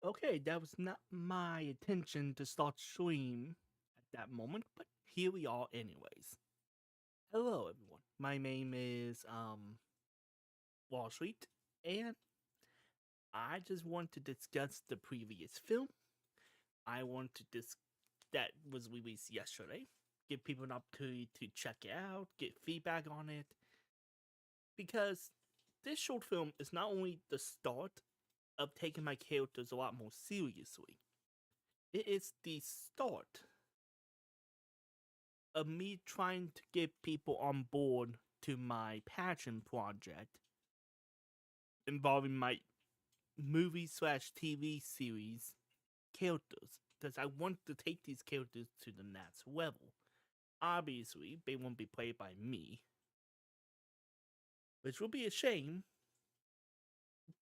Okay, that was not my intention to start stream at that moment, but here we are anyways. Hello everyone. My name is WalStreet, and I just want to discuss the previous film. I want to that was released yesterday. Give people an opportunity to check it out, get feedback on it. Because this short film is not only the start of taking my characters a lot more seriously, it is the start of me trying to get people on board to my passion project involving my movie slash TV series characters. Because I want to take these characters to the next level. Obviously, they won't be played by me, which will be a shame,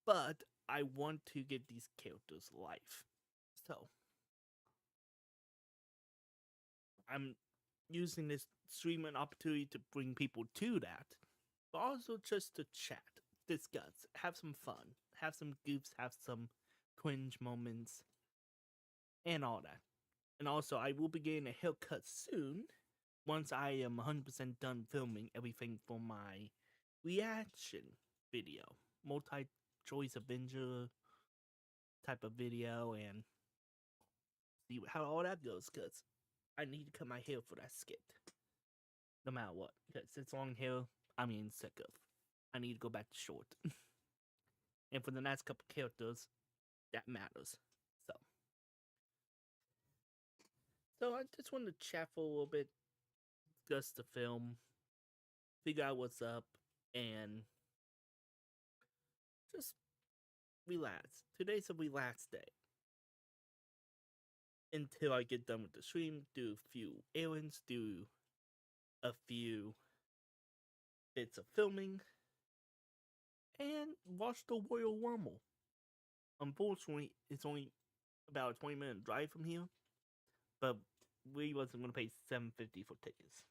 but I want to give these characters life. So, I'm using this streaming opportunity to bring people to that, but also just to chat, discuss, have some fun, have some goofs, have some cringe moments, and all that. And also, I will be getting a haircut soon once I am 100% done filming everything for my reaction video, multi choice Avenger type of video, and see how all that goes. Because I need to cut my hair for that skit, no matter what. Because it's long hair, I'm getting sick of. I need to go back to short. And for the next couple characters, that matters. So, I just wanted to chat for a little bit, discuss the film, figure out what's up, and just relax. Today's a relaxed day. Until I get done with the stream, do a few errands, do a few bits of filming, and watch the Royal Rumble. Unfortunately, it's only about a 20-minute drive from here, but we wasn't going to pay $7.50 for tickets.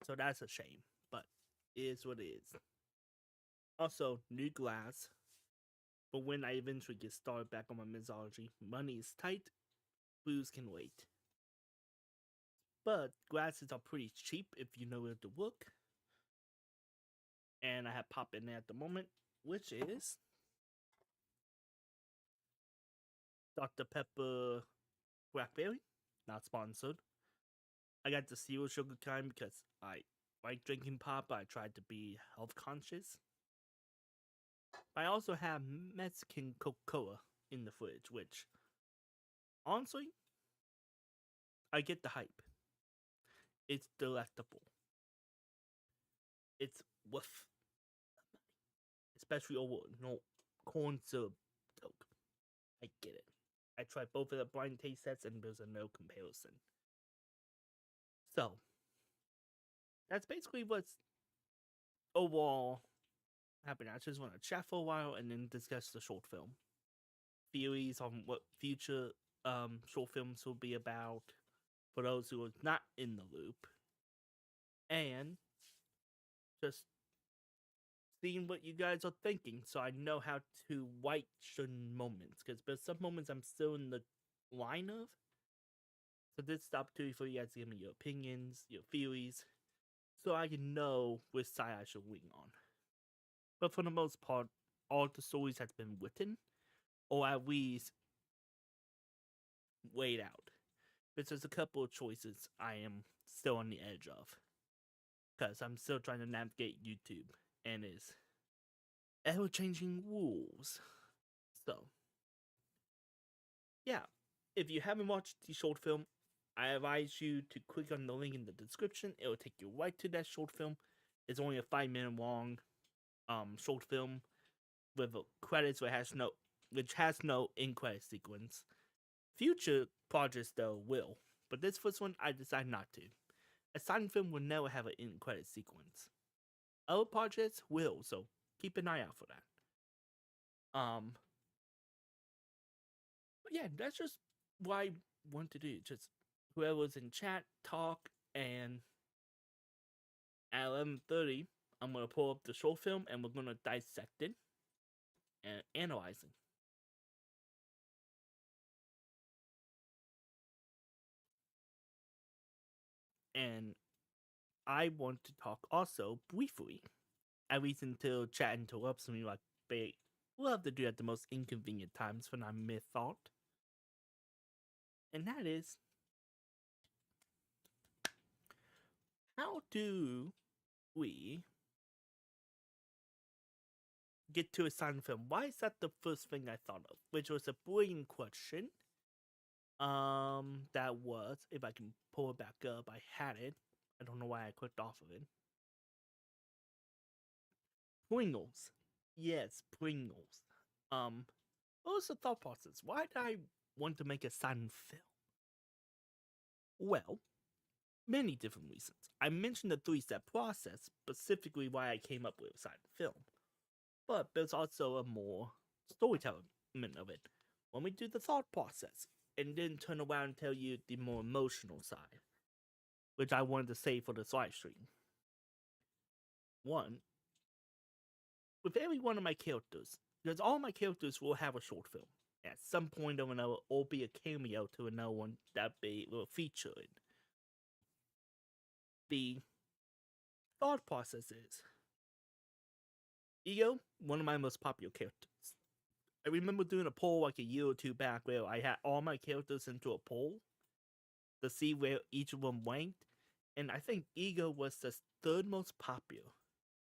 So that's a shame, but it is what it is. Also, new glass. But when I eventually get started back on my mythology, money is tight, booze can wait. But glasses are pretty cheap if you know where to look. And I have pop in there at the moment, which is Dr. Pepper Blackberry. Not sponsored. I got the zero sugar kind because I like drinking pop, but I tried to be health conscious. I also have Mexican Coca-Cola in the fridge, which, honestly, I get the hype. It's delectable. It's with, especially over corn syrup Coke. I get it. I tried both of the blind taste tests and there's a no comparison. So, that's basically what's overall happening. I just want to chat for a while and then discuss the short film. Theories on what future short films will be about for those who are not in the loop. And just seeing what you guys are thinking so I know how to write certain moments. Because there's some moments I'm still in the line of. So this is the opportunity for you guys to give me your opinions, your theories, so I can know which side I should wing on. But for the most part, all the stories have been written, or at least weighed out. But there's a couple of choices I am still on the edge of. Because I'm still trying to navigate YouTube and its ever-changing rules. So, yeah. If you haven't watched the short film, I advise you to click on the link in the description. It will take you right to that short film. It's only a 5-minute long short film with credits which has no end credit sequence. Future projects though will, but this first one I decided not to. A silent film will never have an end credit sequence. Other projects will, so keep an eye out for that. But yeah, that's just what I want to do. Just whoever's in chat, talk, and at 11:30, I'm gonna pull up the short film and we're gonna dissect it. and analyzing. And I want to talk also briefly, at least until chat interrupts me like they love to do at the most inconvenient times when I'm mid thought. And that is, how do we get to a silent film? Why is that the first thing I thought of? Which was a brilliant question. That was, if I can pull it back up, I had it. I don't know why I clicked off of it. Pringles. Yes, Pringles. What was the thought process? Why did I want to make a silent film? Well, many different reasons. I mentioned the three-step process, specifically why I came up with a silent film. But there's also a more storytelling element of it. When we do the thought process, and then turn around and tell you the more emotional side, which I wanted to save for this live stream. One, with every one of my characters, because all my characters will have a short film at some point or another, or be a cameo to another one that they will feature in. The thought process is Ego, one of my most popular characters. I remember doing a poll like a year or two back where I had all my characters into a poll to see where each of them ranked, and I think Ego was the third most popular,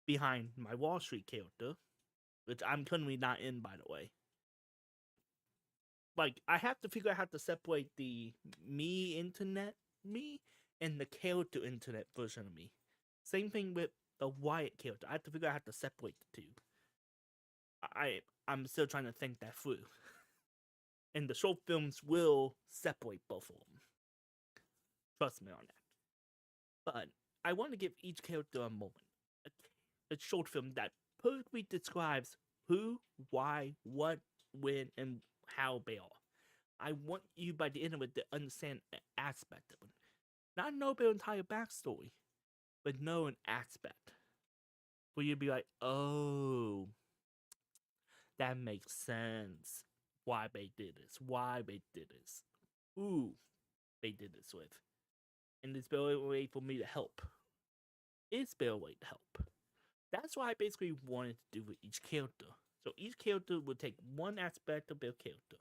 behind my WalStreet character, which I'm currently not in, by the way. Like, I have to figure out how to separate the me internet me and the character internet version of me. Same thing with the Wyatt character. I have to figure out how to separate the two. I'm still trying to think that through. And the short films will separate both of them. Trust me on that. But I want to give each character a moment. A short film that perfectly describes who, why, what, when, and how they are. I want you by the end of it to understand an aspect of it. Not know their entire backstory, but know an aspect. Where you'd be like, oh, that makes sense. Why they did this. Why they did this. Who they did this with. And is there a way for me to help? Is there a way to help? That's what I basically wanted to do with each character. So each character would take one aspect of their character.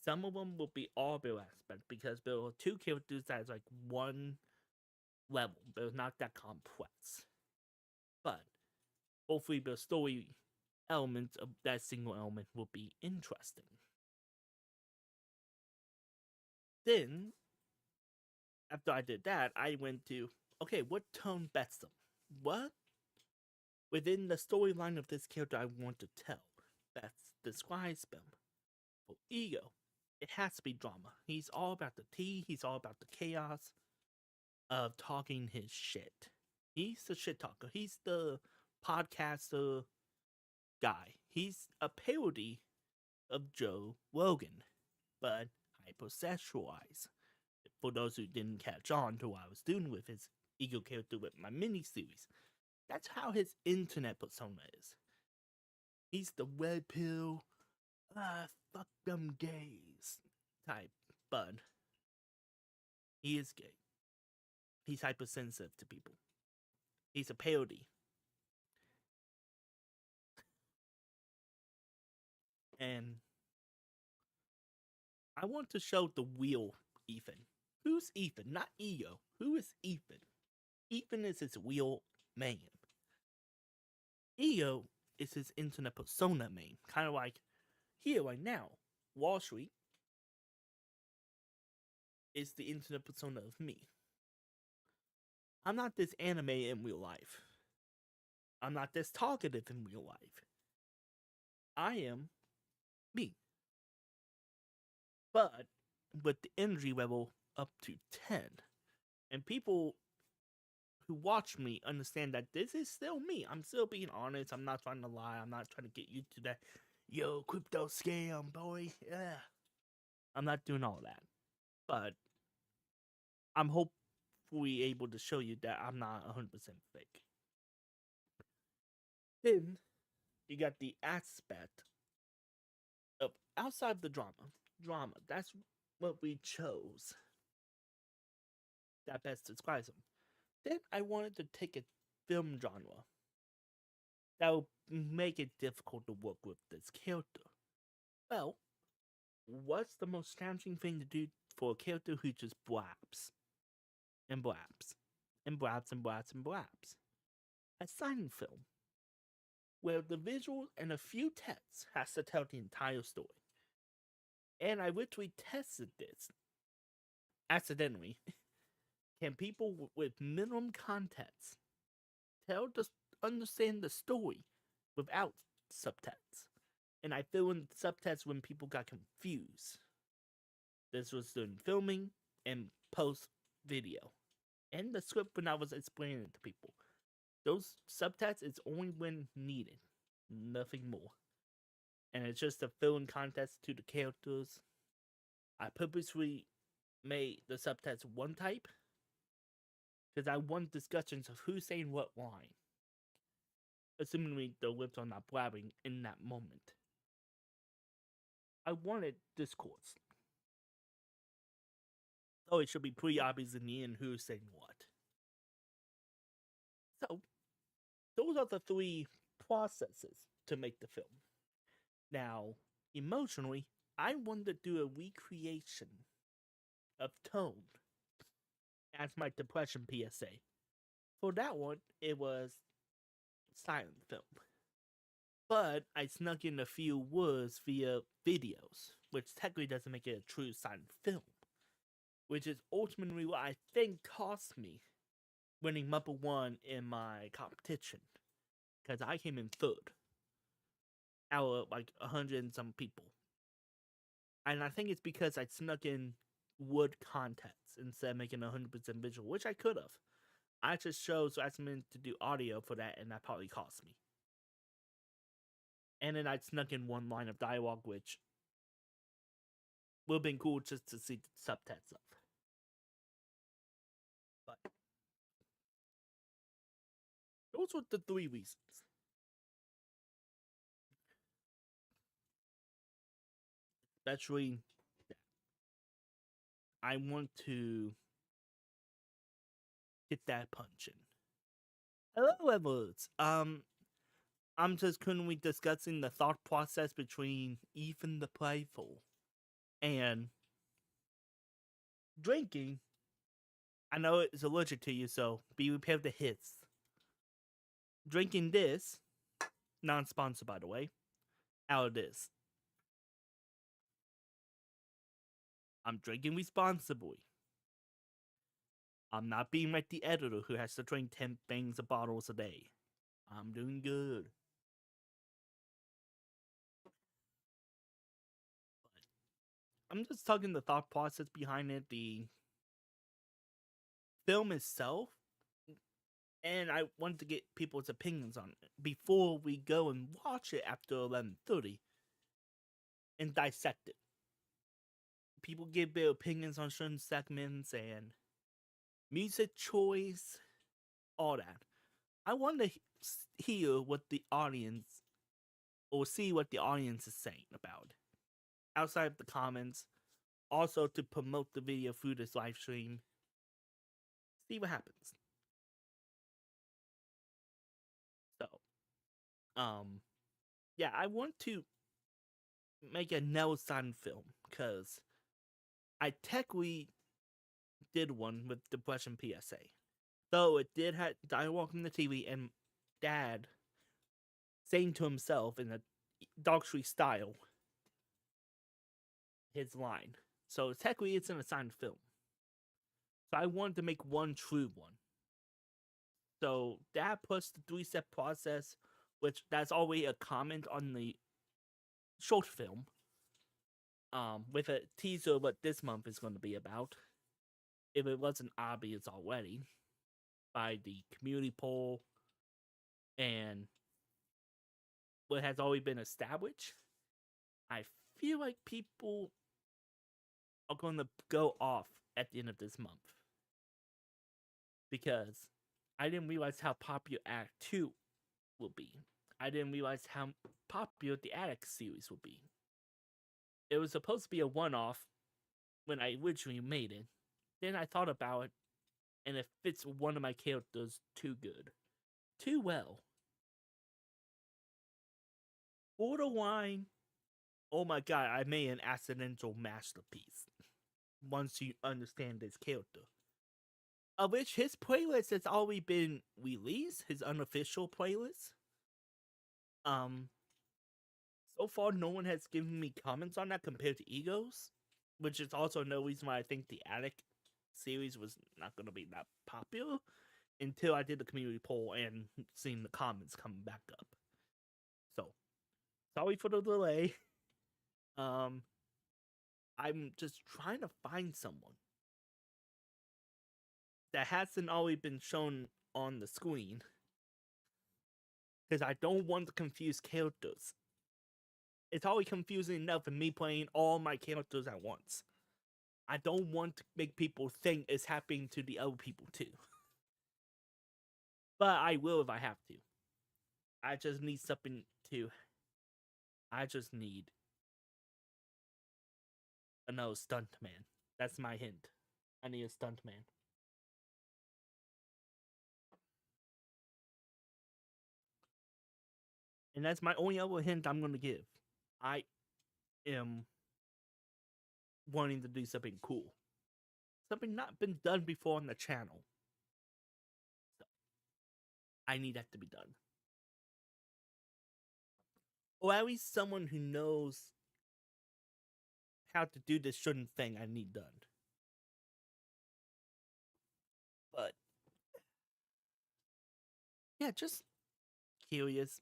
Some of them will be all their aspects because there are two characters that's like one level. They're not that complex. But hopefully the story elements of that single element will be interesting. Then, after I did that, I went to, okay, what tone bets them? What within the storyline of this character I want to tell that describes them? For Ego, it has to be drama. He's all about the tea, he's all about the chaos of talking his shit. He's the shit talker. He's the podcaster guy. He's a parody of Joe Rogan, but hypersexualized. For those who didn't catch on to what I was doing with his Ego character with my mini series, that's how his internet persona is. He's the red pill, fuck them gays type, but he is gay. He's hypersensitive to people. He's a parody. And I want to show the real Ethan. Who's Ethan? Not Ego. Who is Ethan? Ethan is his real name. Ego is his internet persona name. Kind of like here right now, WalStreet is the internet persona of me. I'm not this anime in real life. I'm not this talkative in real life. I am me. But with the energy level up to 10. And people who watch me understand that this is still me. I'm still being honest. I'm not trying to lie. I'm not trying to get you to that, yo, crypto scam, boy. Yeah. I'm not doing all that. But I'm hopefully able to show you that I'm not 100% fake. Then you got the aspect outside of the drama, that's what we chose that best describes them. Then I wanted to take a film genre that would make it difficult to work with this character. Well, what's the most challenging thing to do for a character who just blabs and blabs and blabs and blabs and blabs? A silent film, where the visuals and a few texts has to tell the entire story. And I literally tested this accidentally. Can people with minimum context understand the story without subtext? And I fill in subtext when people got confused. This was during filming and post video, and the script when I was explaining it to people. Those subtext is only when needed, nothing more. And it's just to fill in context to the characters. I purposely made the subtext one type because I want discussions of who's saying what line, assuming the lips are not blabbing in that moment. I wanted discourse. So it should be pretty obvious in the end who's saying what. So, those are the three processes to make the film. Now, emotionally, I wanted to do a recreation of tone as my depression PSA. For that one, it was silent film. But I snuck in a few words via videos, which technically doesn't make it a true silent film. Which is ultimately what I think cost me winning number one in my competition. Because I came in third out of like 100 and some people. And I think it's because I snuck in wood context instead of making 100% visual, which I could have. I just chose I meant to do audio for that, and that probably cost me. And then I snuck in one line of dialogue, which would have been cool just to see the subtext of. But those were the three reasons. Especially, I want to get that punch in. Hello, Edwards. I'm just currently discussing the thought process between Ethan the Prideful and drinking. I know it's allergic to you, so be prepared to hiss. Drinking this, non-sponsored by the way, out of this. I'm drinking responsibly. I'm not being like the editor who has to drink 10 things of bottles a day. I'm doing good. But I'm just talking the thought process behind it, the film itself, and I wanted to get people's opinions on it before we go and watch it after 11:30 and dissect it. People give their opinions on certain segments and music choice, all that. I want to hear what the audience, or see what the audience is saying about it. Outside of the comments, also to promote the video through this live stream. See what happens. So, yeah, I want to make a Nelson film because I technically did one with Depression PSA. Though it did have dialogue from the TV and Dad saying to himself in a WalStreet style his line. So technically it's an assigned film. So I wanted to make one true one. So that plus the 3-step process, which that's already a comment on the short film. With a teaser of what this month is going to be about. If it wasn't obvious already by the community poll and what has already been established, I feel like people are going to go off at the end of this month. Because I didn't realize how popular Act 2 will be. I didn't realize how popular the Attic series will be. It was supposed to be a one-off when I originally made it. Then I thought about it, and it fits one of my characters too good. Too well. Borderline, oh my god, I made an accidental masterpiece. Once you understand this character. Of which his playlist has already been released, his unofficial playlist. So far no one has given me comments on that compared to Egos, which is also no reason why I think the Attic series was not going to be that popular until I did the community poll and seen the comments coming back up. So, sorry for the delay. I'm just trying to find someone that hasn't already been shown on the screen because I don't want to confuse characters. It's always confusing enough in me playing all my characters at once. I don't want to make people think it's happening to the other people too. But I will if I have to. I just need something to... I just need another stunt man. That's my hint. I need a stunt man. And that's my only other hint I'm going to give. I am wanting to do something cool. Something not been done before on the channel. So, I need that to be done. Or at least someone who knows how to do this certain thing I need done. But yeah, just curious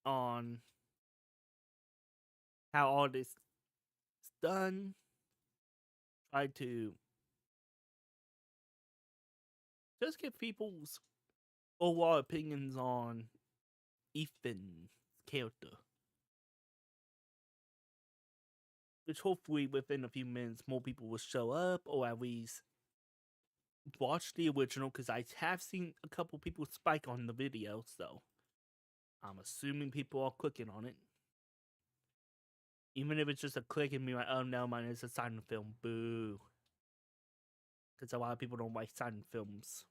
on how all this is done. Try to just get people's overall opinions on Ethan's character. Which hopefully within a few minutes more people will show up or at least watch the original, because I have seen a couple people spike on the video, so I'm assuming people are clicking on it. Even if it's just a click and be like, oh no, mine is a silent film, boo. Because a lot of people don't like silent films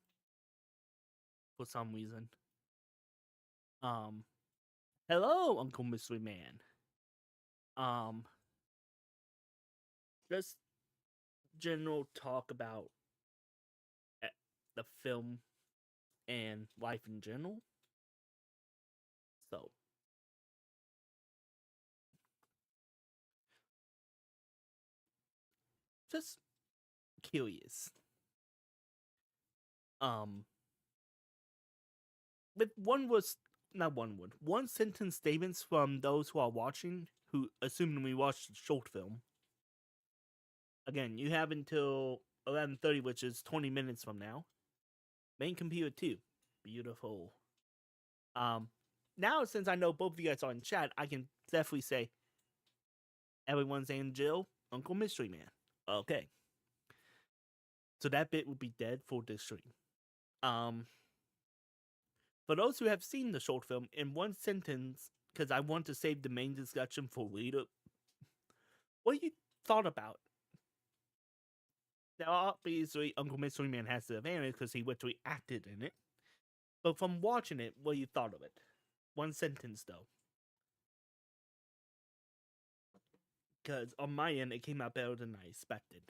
for some reason. Hello, Uncle Mystery Man. Just general talk about the film and life in general. So, just curious. With one sentence statements from those who are watching, who assuming we watched the short film. Again, you have until 11:30, which is 20 minutes from now. Main computer 2. Beautiful. Now since I know both of you guys are in chat, I can definitely say everyone's saying Jill, Uncle Mystery Man. Okay. So that bit would be dead for this stream. For those who have seen the short film, in one sentence, because I want to save the main discussion for later, what you thought about? Now, obviously, Uncle Mystery Man has the advantage because he literally acted in it. But from watching it, what you thought of it? One sentence, though. Because on my end, it came out better than I expected.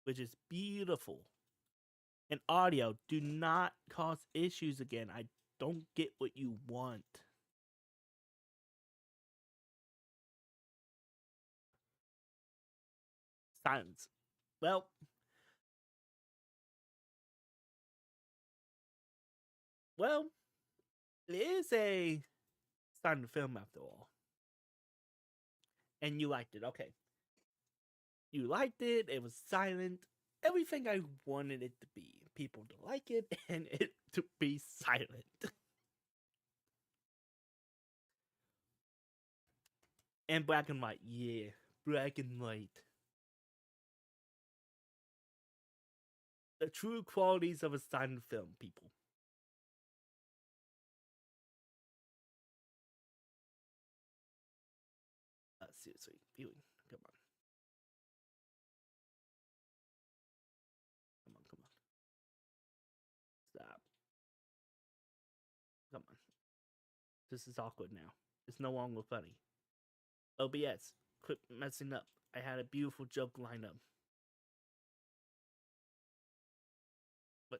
Which is beautiful. And audio, do not cause issues again. I don't get what you want. Silence. Well, it is a silent film after all. And you liked it, okay. You liked it, it was silent. Everything I wanted it to be. People to like it, and it to be silent. And black and white, yeah. Black and white. The true qualities of a silent film, people. Seriously. This is awkward now. It's no longer funny. OBS, quit messing up. I had a beautiful joke lined up. But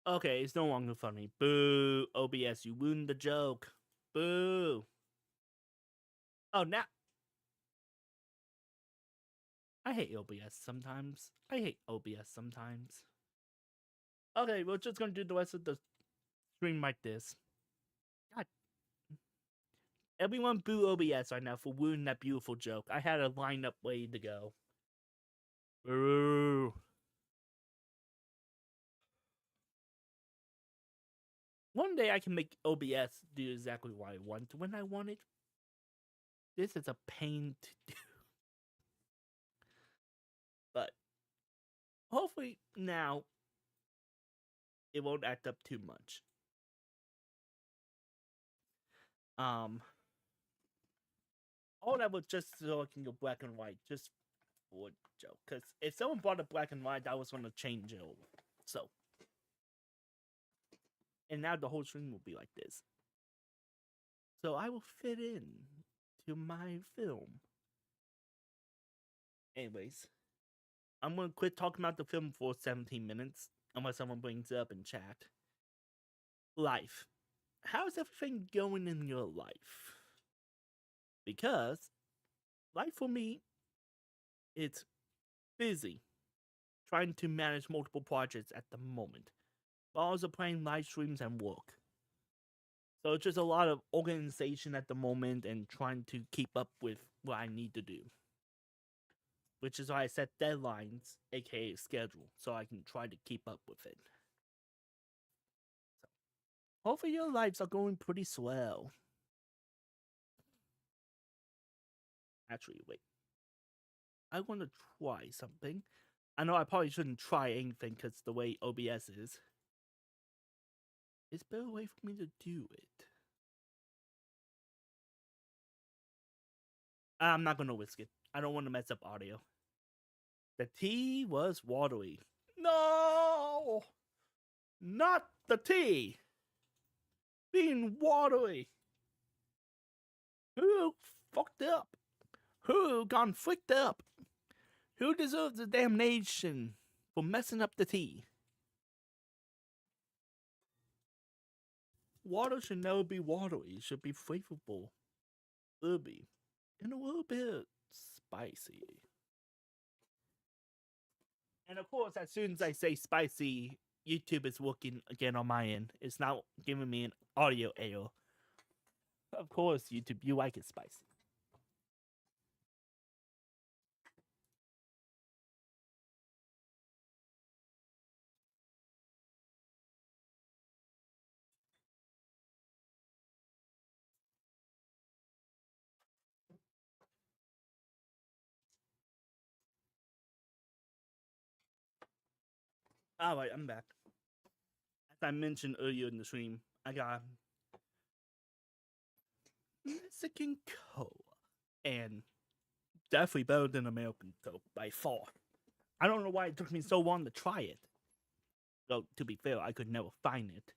okay, it's no longer funny. Boo! OBS, you ruined the joke. Boo! Oh, now I hate OBS sometimes. I hate OBS sometimes. Okay, we're just gonna do the rest of the stream like this. God, everyone boo OBS right now for ruining that beautiful joke. I had a lineup ready to go. Boo! One day I can make OBS do exactly what I want when I want it. This is a pain to do. But hopefully now it won't act up too much. All that was just so I can go black and white, just for a joke. Because if someone brought a black and white, I was gonna change it over. So, and now the whole stream will be like this. So I will fit in to my film. Anyways, I'm gonna quit talking about the film for 17 minutes unless someone brings it up in chat. Life. How's everything going in your life? Because life for me, it's busy trying to manage multiple projects at the moment, while also playing live streams and work. So it's just a lot of organization at the moment and trying to keep up with what I need to do. Which is why I set deadlines, aka schedule, so I can try to keep up with it. So, hopefully your lives are going pretty swell. Actually, wait. I want to try something. I know I probably shouldn't try anything because the way OBS is. It's a better way for me to do it. I'm not going to whisk it. I don't want to mess up audio. The tea was watery. No! Not the tea! Being watery! Who fucked up? Who gone flicked up? Who deserves the damnation for messing up the tea? Water should never be watery. It should be flavorful, herby, and a little bit spicy. And of course, as soon as I say spicy, YouTube is working again on my end. It's not giving me an audio error. Of course, YouTube, you like it spicy. Alright, I'm back. As I mentioned earlier in the stream, I got Mexican Cola. And definitely better than American Coke by far. I don't know why it took me so long to try it. Though, to be fair, I could never find it.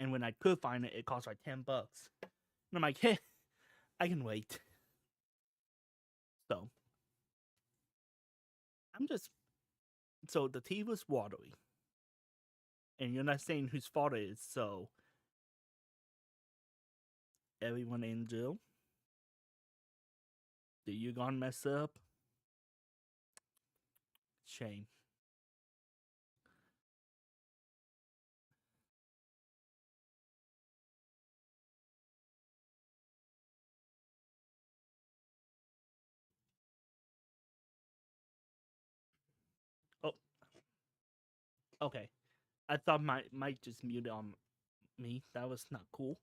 And when I could find it, it cost like $10. And I'm like, hey, I can wait. So, so the tea was watery. And you're not saying whose fault it is, so everyone in jail? Did you gone mess up? Shame. Oh, okay. I thought my mic just muted on me. That was not cool.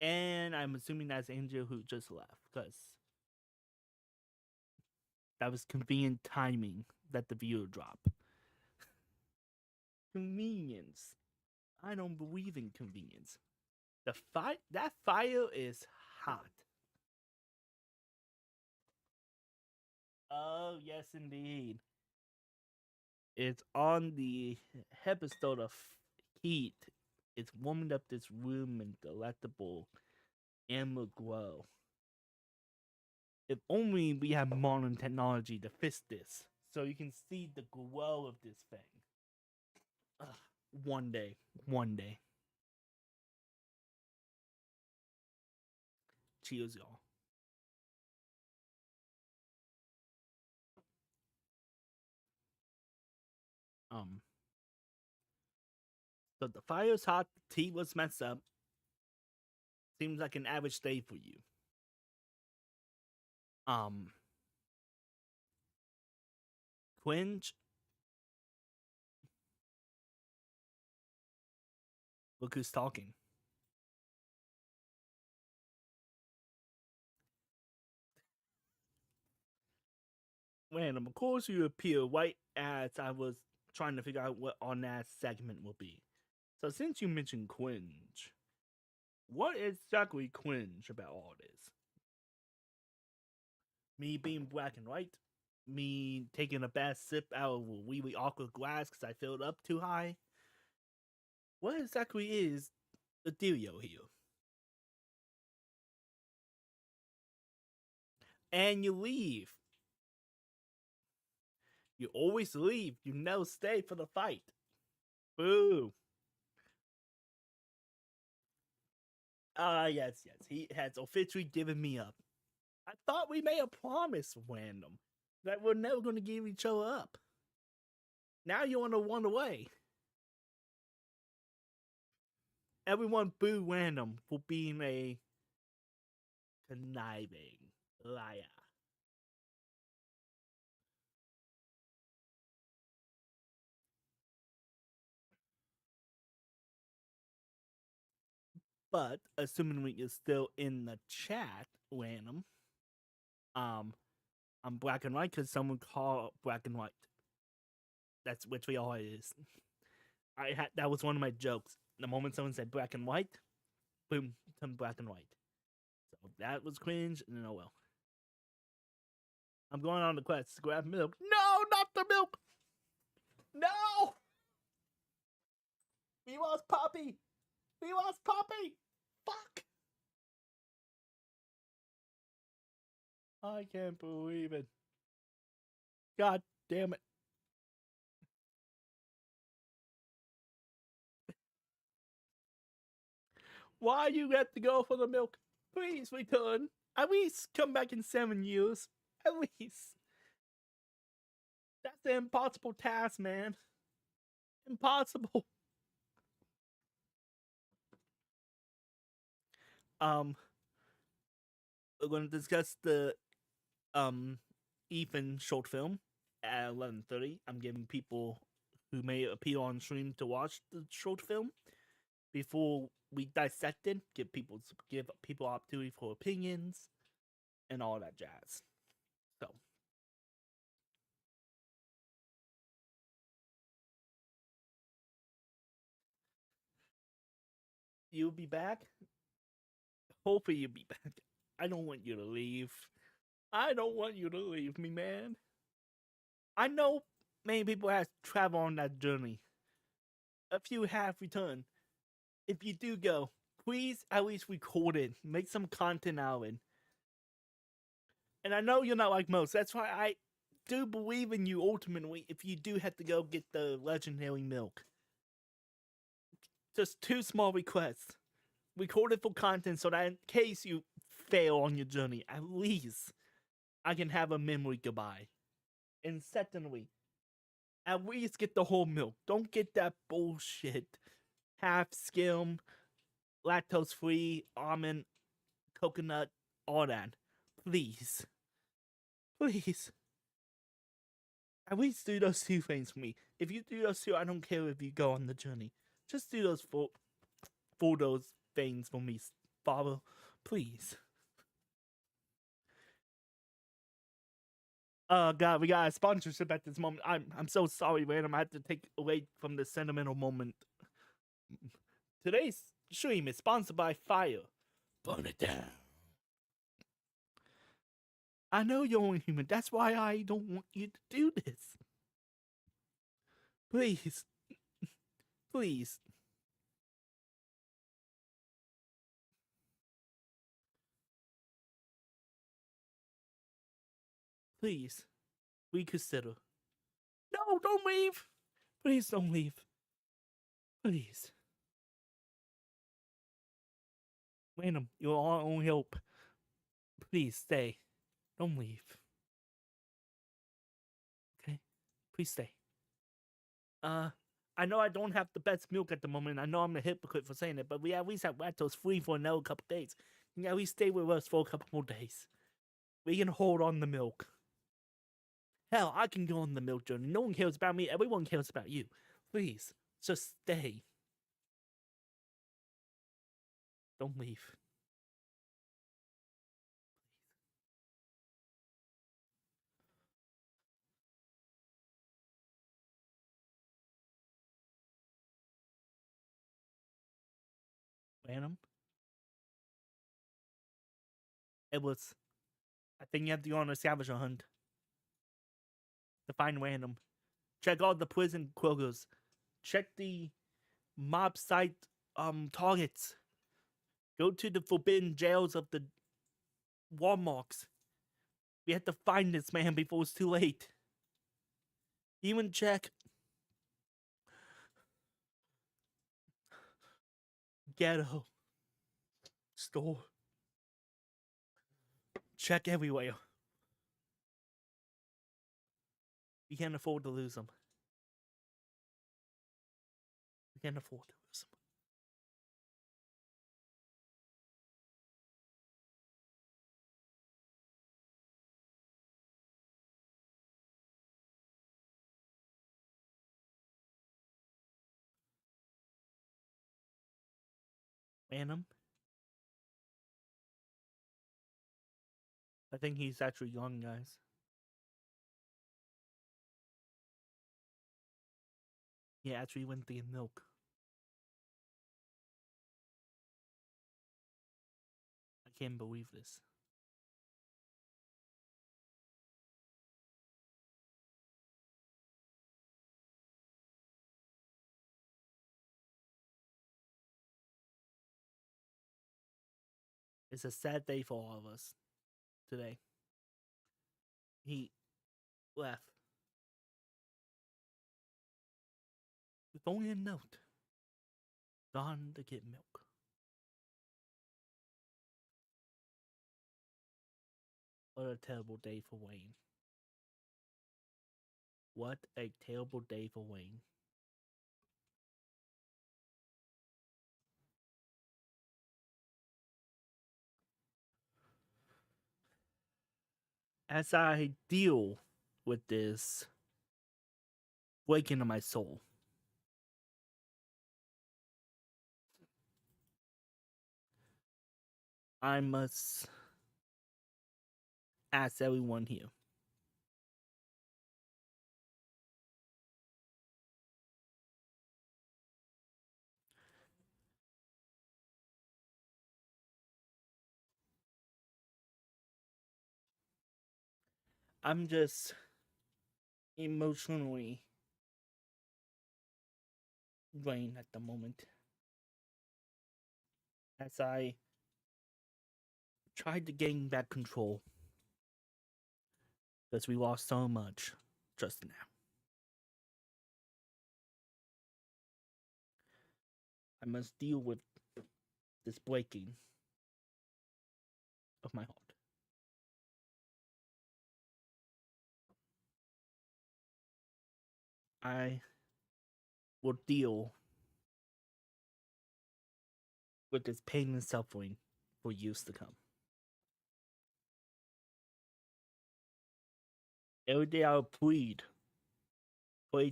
And I'm assuming that's Angel who just left, because that was convenient timing that the viewer drop. Convenience. I don't believe in convenience. That fire is hot. Oh, yes, indeed. It's on the episode of Heat. It's warming up this room and delectable amber glow. If only we had modern technology to fix this, so you can see the glow of this thing. Ugh, one day, one day. Cheers, y'all. Um, so the fire's hot, the tea was messed up. Seems like an average day for you. Um, Quinge, look who's talking. Random, of course you appear right as I was trying to figure out what our next segment will be. So since you mentioned Quinge, what exactly cringe about all this? Me being black and white? Me taking a bad sip out of a really awkward glass because I filled up too high? What exactly is the dealio here? And you leave. You always leave. You never stay for the fight. Boo. Yes. He has officially given me up. I thought we made a promise, random, that we're never going to give each other up. Now you want to run away. Everyone boo random for being a conniving liar. But assuming we is still in the chat, random, um, I'm black and white because someone called black and white. That's which we all is. That was one of my jokes. The moment someone said black and white, boom, some black and white. So that was cringe, and oh well. I'm going on the quest to grab milk. No, not the milk. No, we lost Poppy. We lost Poppy. Fuck. I can't believe it. God damn it. Why you get to go for the milk? Please return. At least come back in 7 years. At least. That's an impossible task, man. Impossible. Um, we're going to discuss the Ethan short film at 11:30. I'm giving people who may appear on stream to watch the short film before we dissect it. Give people opportunity for opinions and all that jazz. So you'll be back. Hopefully you'll be back. I don't want you to leave. I don't want you to leave me, man. I know many people have traveled on that journey. A few have returned. If you do go, please at least record it. Make some content out of it. And I know you're not like most. That's why I do believe in you ultimately if you do have to go get the legendary milk. Just two small requests. Record it for content so that in case you fail on your journey, at least I can have a memory goodbye. And secondly, at least get the whole milk. Don't get that bullshit half skim, lactose free, almond, coconut, all that. Please. Please. At least do those two things for me. If you do those two, I don't care if you go on the journey. Just do those for those things for me, Father. Please. God, we got a sponsorship at this moment. I'm so sorry, man. I had to take away from the sentimental moment. Today's stream is sponsored by Fire. Burn it down. I know you're only human. That's why I don't want you to do this. Please. Please. Please. Reconsider. No, don't leave. Please don't leave. Please. Random, you're our only hope. Please stay. Don't leave. Okay? Please stay. I know I don't have the best milk at the moment. I know I'm a hypocrite for saying it, but we at least have lactose free for another couple days. You can at least stay with us for a couple more days. We can hold on the milk. Hell, I can go on the milk journey. No one cares about me. Everyone cares about you. Please, just stay. Don't leave. Random? It was. I think you have to go on a scavenger hunt to find random. Check all the prison quotas. Check the mob site targets. Go to the forbidden jails of the Walmarts. We have to find this man before it's too late. Even check ghetto store. Check everywhere. We can't afford to lose him. We can't afford to lose him. Random? I think he's actually young, guys. He actually went to get milk. I can't believe this. It's a sad day for all of us today. He left with only a note. Gone to get milk. What a terrible day for Wayne. What a terrible day for Wayne. As I deal with this breaking of my soul, I must ask everyone here. I'm just emotionally drained at the moment. As I tried to gain back control, because we lost so much just now. I must deal with this breaking of my heart. I will deal with this pain and suffering for years to come. Every day I'll pray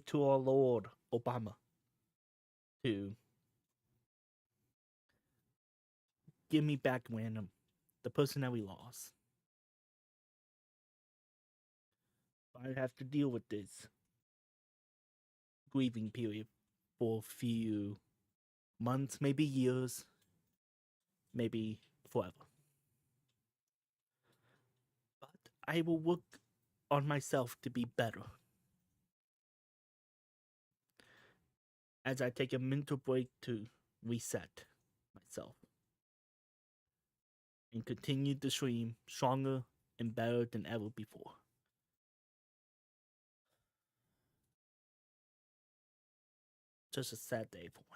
to our Lord Obama to give me back random, the person that we lost. I have to deal with this grieving period for a few months, maybe years, maybe forever. But I will work on myself to be better. as I take a mental break to reset myself and continue the stream stronger and better than ever before. Just a sad day for me.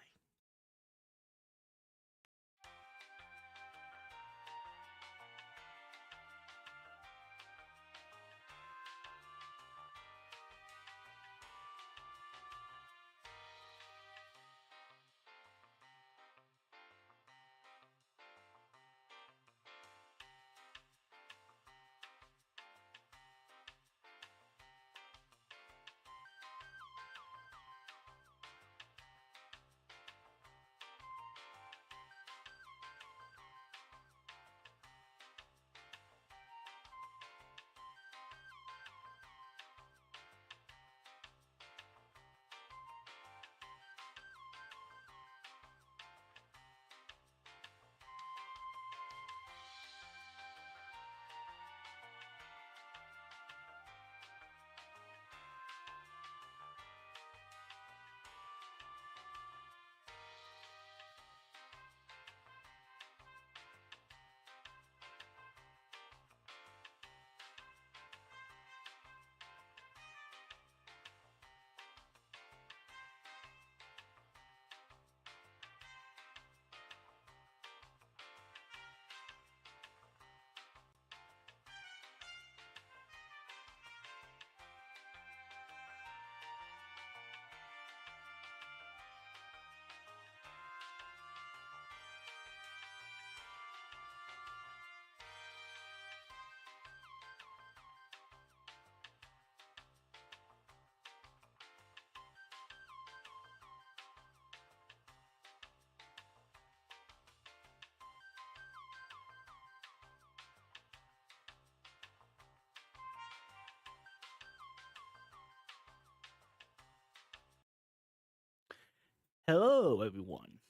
Hello, everyone.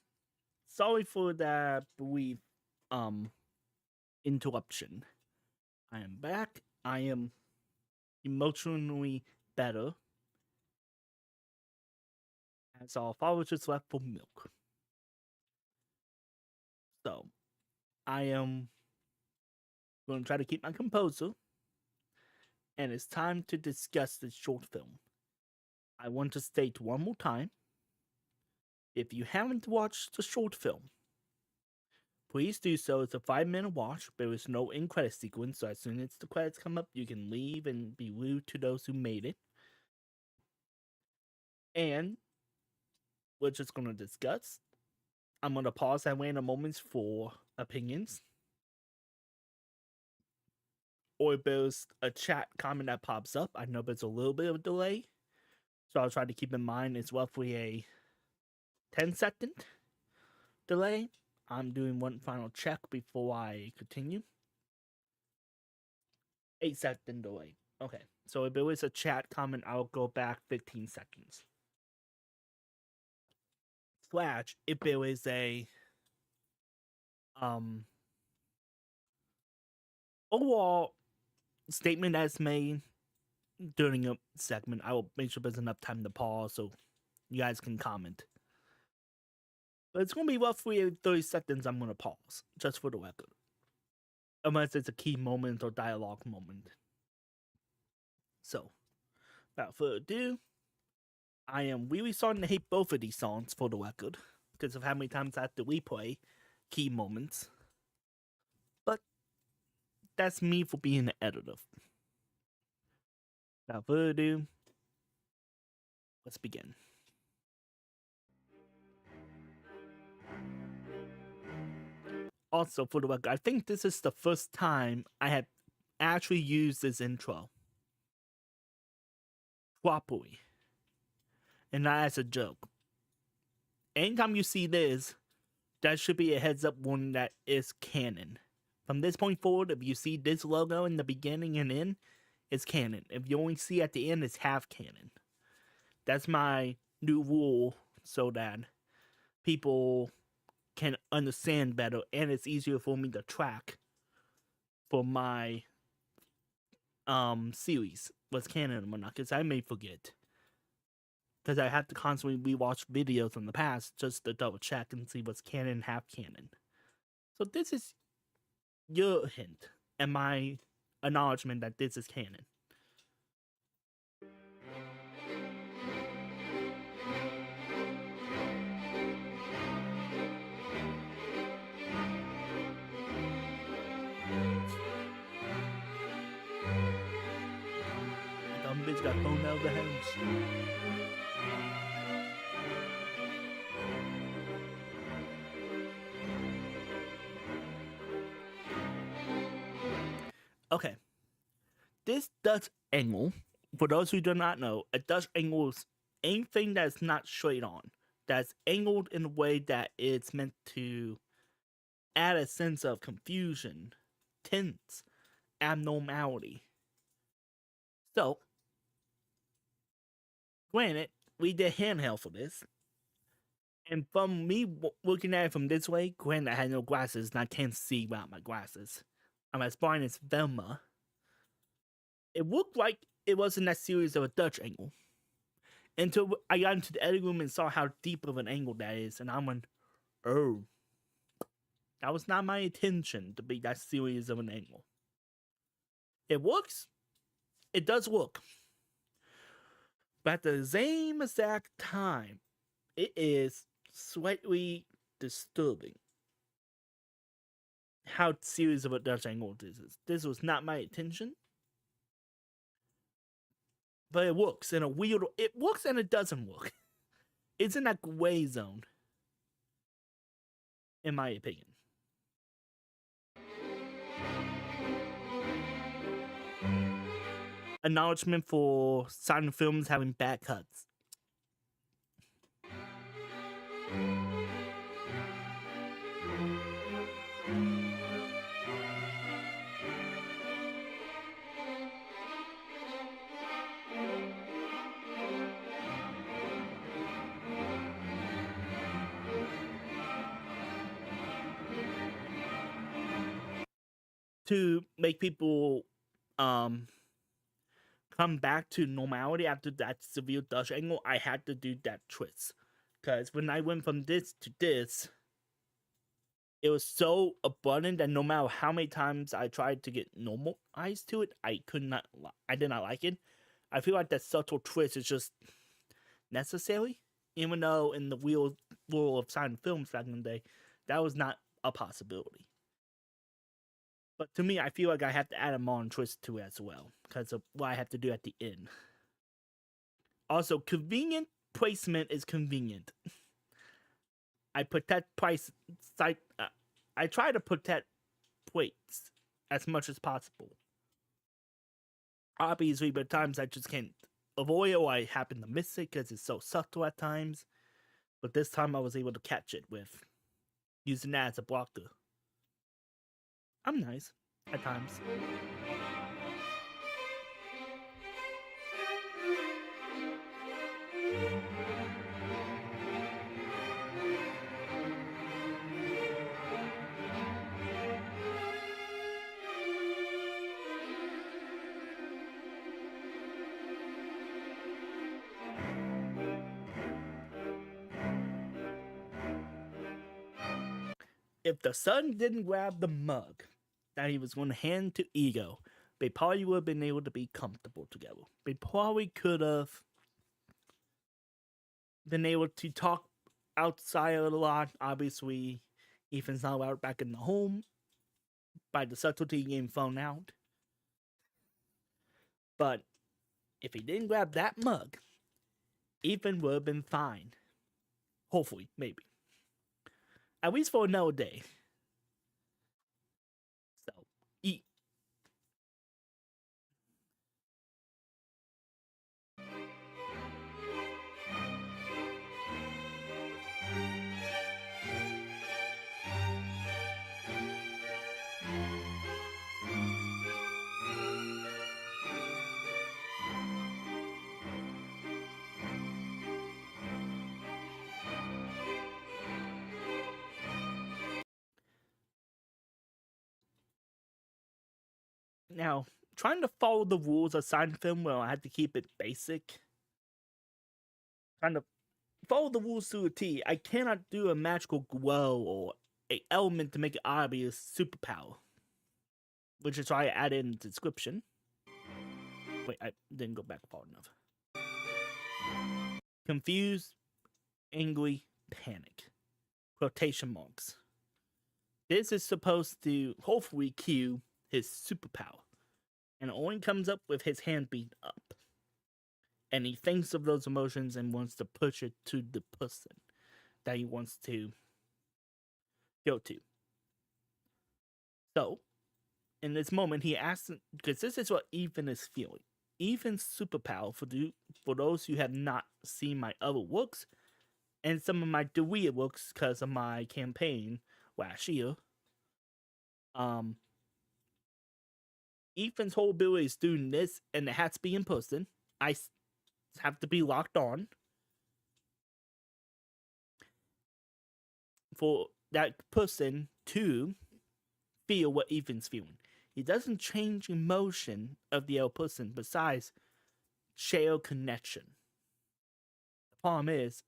Sorry for that brief um interruption. I am back. I am emotionally better as our father just left for milk. So I am going to try to keep my composure, and it's time to discuss this short film. I want to state one more time, if you haven't watched the short film, please do so. It's a 5-minute watch. There is no end credit sequence, so as soon as the credits come up, you can leave and be rude to those who made it. And we're just going to discuss. I'm going to pause at random moments for opinions. Or if there's a chat comment that pops up, I know there's a little bit of a delay. So I'll try to keep in mind it's roughly a 10-second delay. I'm doing one final check before I continue. 8-second delay. Okay, so if there was a chat comment, I'll go back 15 seconds. Slash, if there is a overall statement that's made during a segment, I will make sure there's enough time to pause so you guys can comment. But it's going to be roughly 30 seconds I'm going to pause, just for the record. Unless it's a key moment or dialogue moment. So, without further ado, I am really starting to hate both of these songs, for the record, because of how many times I have to replay key moments. But that's me for being an editor. Without further ado, let's begin. Also, for the record, I think this is the first time I have actually used this intro properly, and not as a joke. Anytime you see this, that should be a heads up warning that is canon. From this point forward, if you see this logo in the beginning and end, it's canon. If you only see at the end, it's half canon. That's my new rule so that people can understand better, and it's easier for me to track for my series what's canon or not, because I may forget. because I have to constantly rewatch videos from the past just to double check and see what's canon, half canon. So this is your hint and my acknowledgement that this is canon. The dumb bitch got thrown out of the house. Okay. This Dutch angle, for those who do not know, a Dutch angle is anything that's not straight on. That's angled in a way that it's meant to add a sense of confusion, tense, abnormality. So, granted, we did handheld for this. And from me looking at it from this way, granted I had no glasses and I can't see without my glasses. I'm as blind as Velma. It looked like it wasn't that serious of a Dutch angle. Until I got into the editing room and saw how deep of an angle that is, and I went, oh, that was not my intention to be that serious of an angle. It works. It does work. But at the same exact time, it is slightly disturbing how serious of a Dutch angle this is. This was not my intention. But it works in a weird. It works and it doesn't work. It's in that gray zone, in my opinion. Acknowledgement for silent films having bad cuts. To make people come back to normality after that severe Dutch angle, I had to do that twist. Because when I went from this to this, it was so abundant that no matter how many times I tried to get normal eyes to it, I did not like it. I feel like that subtle twist is just necessary, even though in the real world of silent films back in the day, that was not a possibility. But to me, I feel like I have to add a modern twist to it as well, because of what I have to do at the end. Also, convenient placement is convenient. I protect price site. I try to protect plates as much as possible. Obviously, but at times I just can't avoid it, or I happen to miss it because it's so subtle at times. But this time I was able to catch it with using that as a blocker. I'm nice at times. If the son didn't grab the mug that he was going to hand to Ego, they probably would have been able to be comfortable together. They probably could have been able to talk outside a lot. Obviously, Ethan's not out back in the home by the subtlety getting found out. But if he didn't grab that mug, Ethan would have been fine. Hopefully, maybe. At least for another day. So, eat. Now, trying to follow the rules of silent film, well, I had to keep it basic. kind of follow the rules to a T. I cannot do a magical glow or a element to make it obvious superpower, which is why I added in the description. Wait, I didn't go back far enough. Confused, angry, panic. Quotation marks. This is supposed to hopefully cue his superpower, and Owen comes up with his hand being up. And he thinks of those emotions and wants to push it to the person that he wants to go to. So, in this moment, he asks, because this is what Ethan is feeling. Ethan's superpower, for those who have not seen my other works, and some of my Dewey works because of my campaign last year, Ethan's whole ability is doing this, and it has to be in person. I have to be locked on for that person to feel what Ethan's feeling. He doesn't change emotion of the other person besides share connection. The problem is,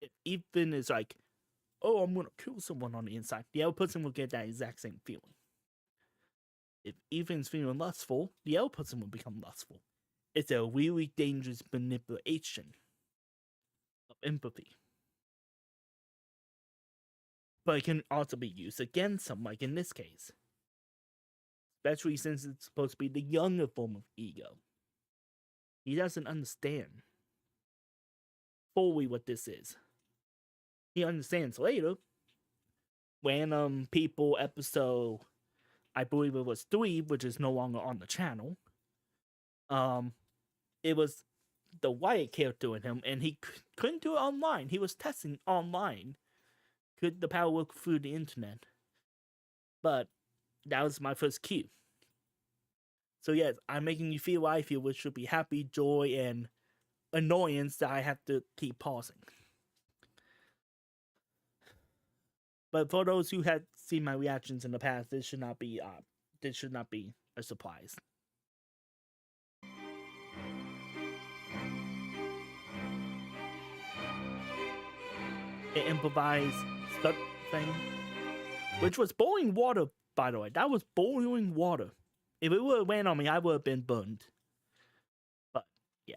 if Ethan is like, oh, I'm gonna kill someone on the inside, the other person will get that exact same feeling. If Ethan's feeling lustful, the other person will become lustful. It's a really dangerous manipulation of empathy. But it can also be used against him, like in this case. Especially since it's supposed to be the younger form of ego. He doesn't understand fully what this is. He understands later when people episode, I believe it was 3, which is no longer on the channel, it was the Wyatt character in him, and he couldn't do it online. He was testing online. Could the power work through the internet? But that was my first cue. So yes, I'm making you feel what I feel, which should be happy, joy, and annoyance that I have to keep pausing. But for those who had seen my reactions in the past, this should not be a surprise. It improvised stunt thing, which was boiling water, by the way. That was boiling water. If it would have landed on me, I would have been burned. But yeah.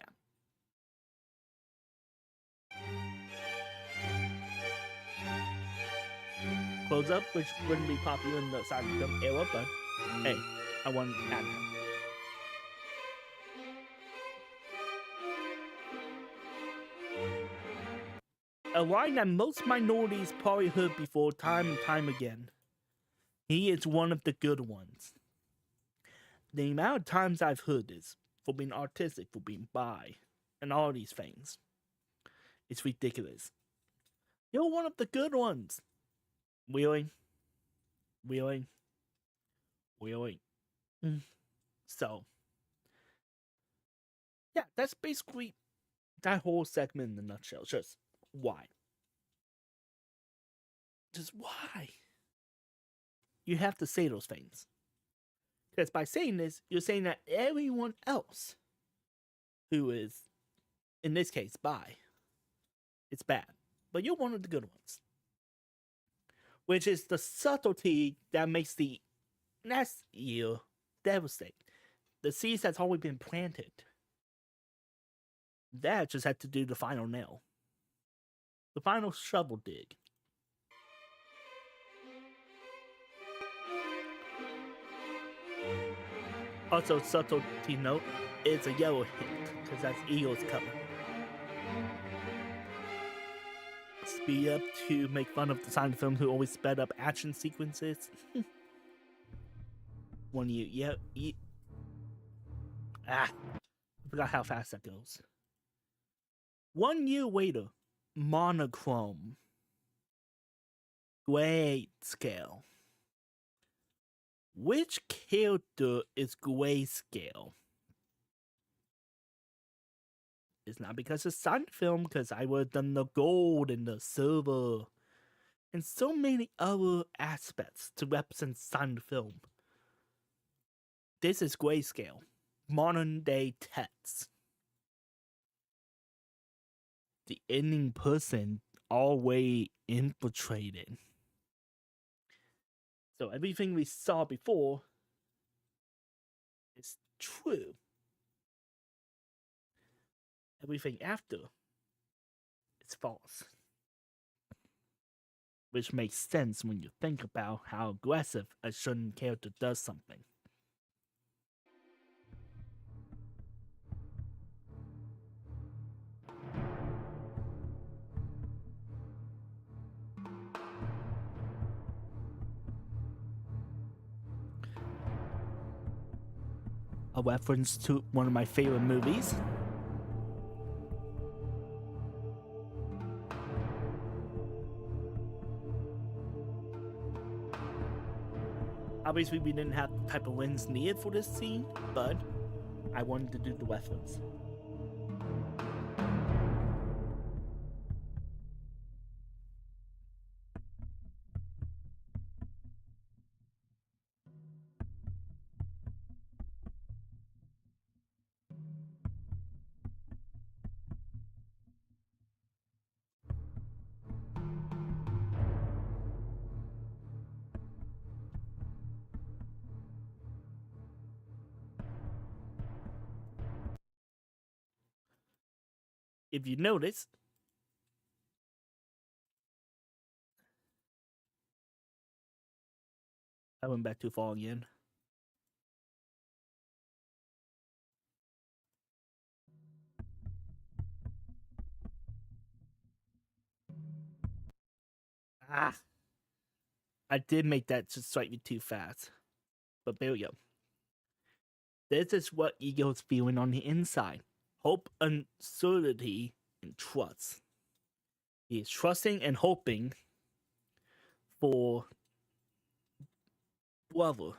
Close up, which wouldn't be popular in the silent film era, but hey, I want to add that. A line that most minorities probably heard before time and time again. He is one of the good ones. The amount of times I've heard this, for being artistic, for being bi, and all these things, it's ridiculous. You're one of the good ones. Really? Really? Really? So, yeah, that's basically that whole segment in a nutshell. Just why? Just why? You have to say those things. Because by saying this, you're saying that everyone else who is, in this case, bi, it's bad. But you're one of the good ones. Which is the subtlety that makes the next year devastating. The seeds that's always been planted. That just had to do the final nail. The final shovel dig. Also, subtlety note, it's a yellow hint, because that's Eagle's color. Speed up to make fun of the silent film who always sped up action sequences. When I forgot how fast that goes. 1 year later, monochrome. Grayscale. Which character is grayscale? It's not because it's silent film, because I would have done the gold and the silver and so many other aspects to represent silent film. This is grayscale. Modern day text. the ending person always infiltrated. So everything we saw before is true. Everything after is false. Which makes sense when you think about how aggressive a certain character does something. A reference to one of my favorite movies. Obviously, we didn't have the type of lens needed for this scene, but I wanted to do the reference. If you notice, I went back too far again. Ah, I did make that just slightly too fast. But there we go. This is what Ego's feeling on the inside. Hope, uncertainty, and trust. He is trusting and hoping for brother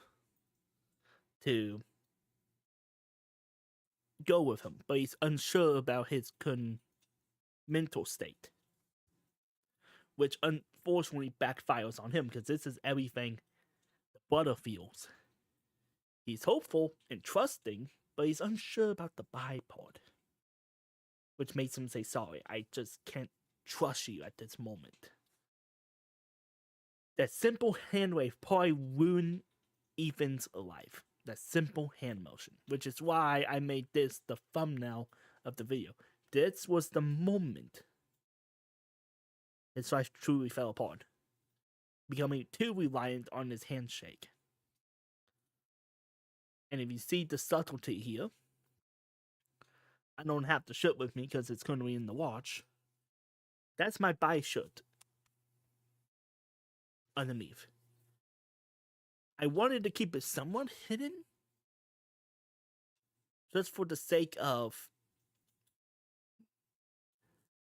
to go with him, but he's unsure about his mental state, which unfortunately backfires on him because this is everything the brother feels. He's hopeful and trusting, but he's unsure about the bye part, which makes him say, sorry, I just can't trust you at this moment. That simple hand wave probably ruined Ethan's life. That simple hand motion, which is why I made this the thumbnail of the video. This was the moment his life truly fell apart, becoming too reliant on his handshake. And if you see the subtlety here, I don't have the shirt with me because it's going to be in the watch. That's my buy shirt underneath. I wanted to keep it somewhat hidden, just for the sake of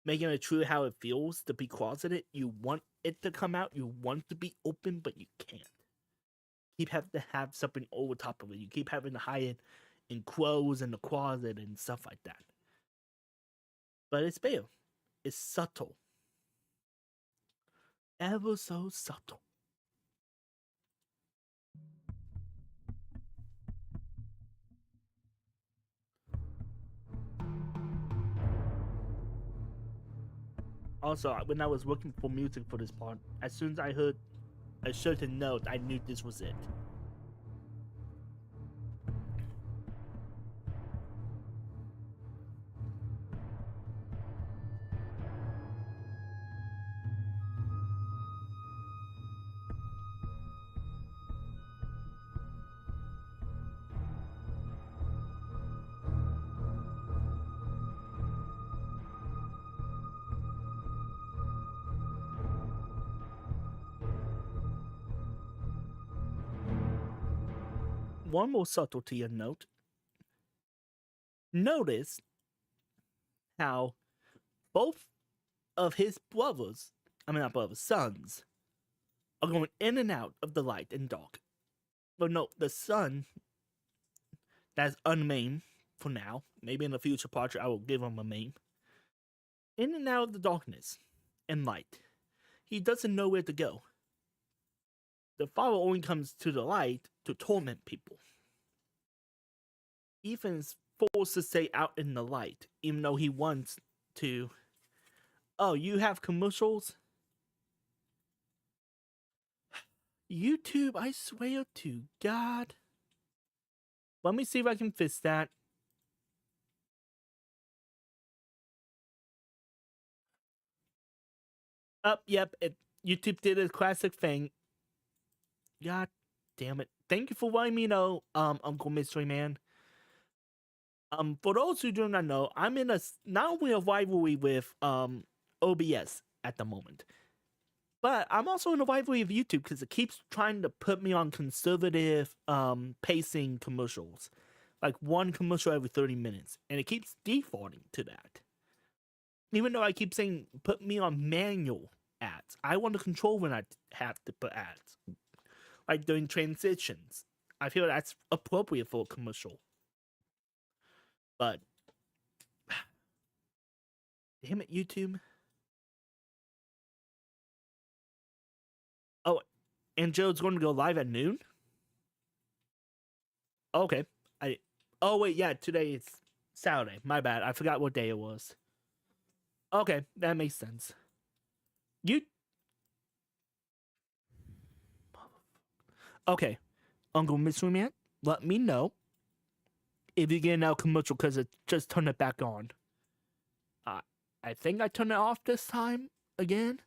making it true how it feels to be closeted. You want it to come out, you want to be open, but you can't. Keep having to have something over top of it. You keep having to hide it in clothes in the closet and stuff like that. But it's fair. It's subtle. Ever so subtle. Also, when I was looking for music for this part, as soon as I heard a certain note, I knew this was it. One more subtlety of note. Notice how both of his sons, are going in and out of the light and dark. But no, the son that's unnamed for now, maybe in a future project I will give him a name, in and out of the darkness and light. He doesn't know where to go. The father only comes to the light to torment people. Ethan's forced to stay out in the light, even though he wants to Oh, you have commercials? YouTube, I swear to God. Let me see if I can fix that. Yep, YouTube did a classic thing. God damn it. Thank you for letting me know, Uncle Mystery Man. For those who do not know, I'm in not only a rivalry with OBS at the moment, but I'm also in a rivalry with YouTube because it keeps trying to put me on conservative pacing commercials, like one commercial every 30 minutes, and it keeps defaulting to that. Even though I keep saying put me on manual ads, I want to control when I have to put ads, like during transitions. I feel that's appropriate for a commercial. But damn it, YouTube. Oh, and Joe's going to go live at noon? Okay. Oh wait, yeah, today is Saturday. My bad. I forgot what day it was. Okay, that makes sense. You Okay. Uncle Mystery Man, let me know if you get an out commercial because it just turned it back on. I think I turned it off this time again.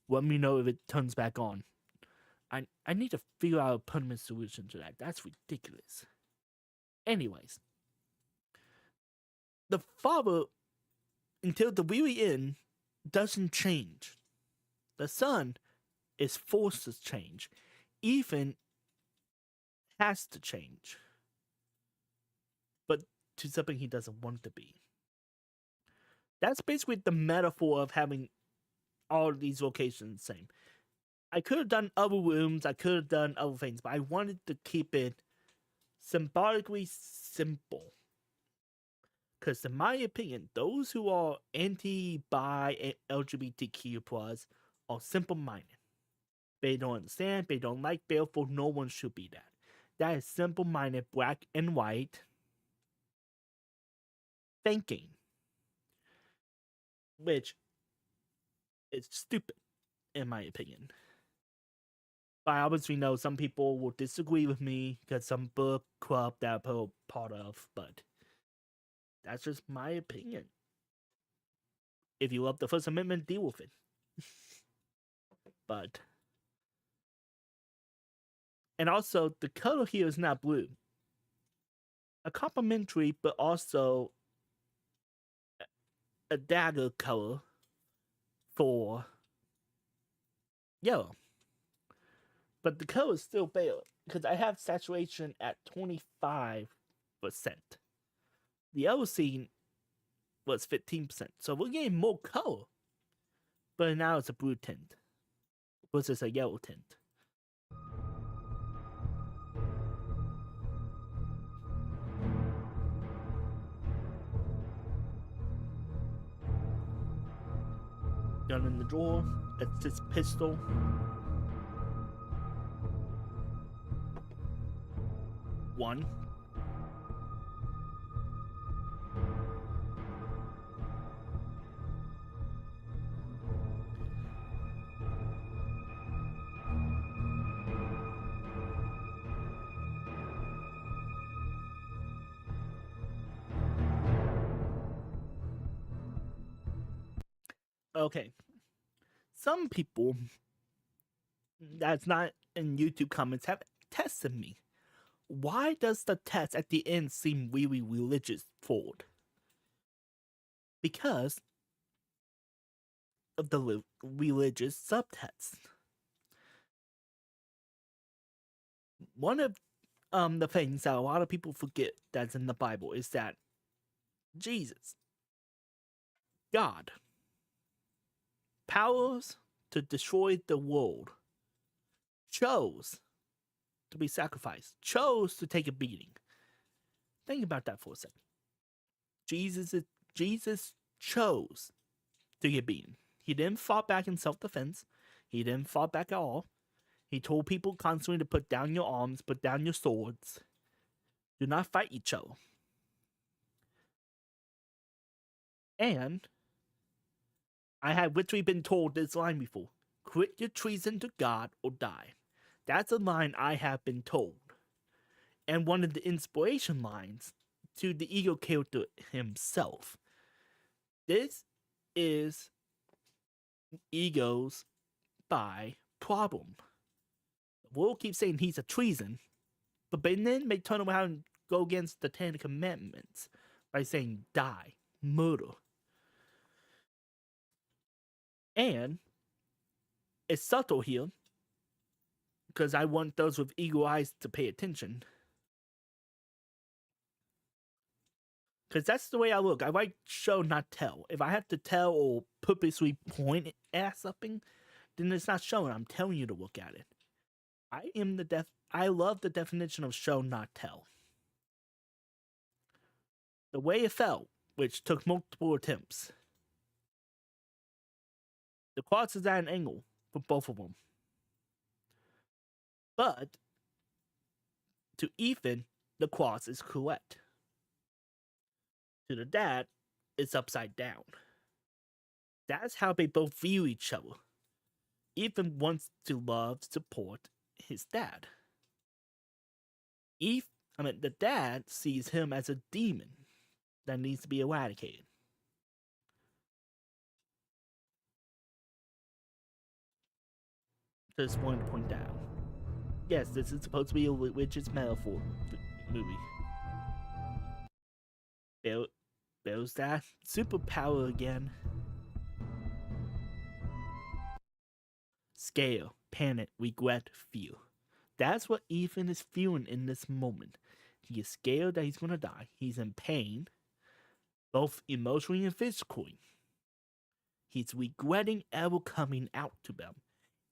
Let me know if it turns back on. I need to figure out a permanent solution to that. That's ridiculous. Anyways, the father, until the very end, doesn't change. The son is forced to change. Ethan has to change, but to something he doesn't want to be. That's basically the metaphor of having all of these locations the same. I could have done other rooms, I could have done other things, but I wanted to keep it symbolically simple. Because in my opinion, those who are anti-bi and LGBTQ plus are simple-minded. They don't understand, they don't like, therefore no one should be that. That is simple-minded, black and white thinking. Which is stupid, in my opinion. But obviously know some people will disagree with me because some book club that I'm part of, but that's just my opinion. If you love the First Amendment, deal with it. But and also the color here is not blue. A complementary, but also a dagger color for yellow. But the color is still pale because I have saturation at 25%. The other scene was 15%. So we're getting more color. But now it's a blue tint versus a yellow tint. Gun in the drawer. It's his pistol. One. Okay. Some people that's not in YouTube comments have tested me. Why does the text at the end seem really religious forward? Because of the religious subtext. One of the things that a lot of people forget that's in the Bible is that Jesus, God, powers to destroy the world, chose to be sacrificed, chose to take a beating. Think about that for a second. Jesus chose to get beaten. He didn't fight back in self-defense. He didn't fight back at all. He told people constantly to put down your arms, put down your swords. Do not fight each other. And I had literally been told this line before: quit your treason to God or die. That's a line I have been told. And one of the inspiration lines to the ego character himself. This is ego's by problem. The world keeps saying he's a treason, but then they turn around and go against the Ten Commandments by saying die, murder. And it's subtle here, because I want those with eagle eyes to pay attention. Because that's the way I look. I like show, not tell. If I have to tell or purposely point at something, then it's not showing. I'm telling you to look at it. I love the definition of show, not tell. The way it fell, which took multiple attempts. The cross is at an angle for both of them. But to Ethan, the cross is correct. To the dad, it's upside down. That's how they both view each other. Ethan wants to love, support his dad. The dad sees him as a demon that needs to be eradicated. Just wanted to point out. Yes, this is supposed to be a witch's metaphor movie. There's that superpower again. Scare, panic, regret, fear. That's what Ethan is feeling in this moment. He is scared that he's going to die. He's in pain, both emotionally and physically. He's regretting ever coming out to them.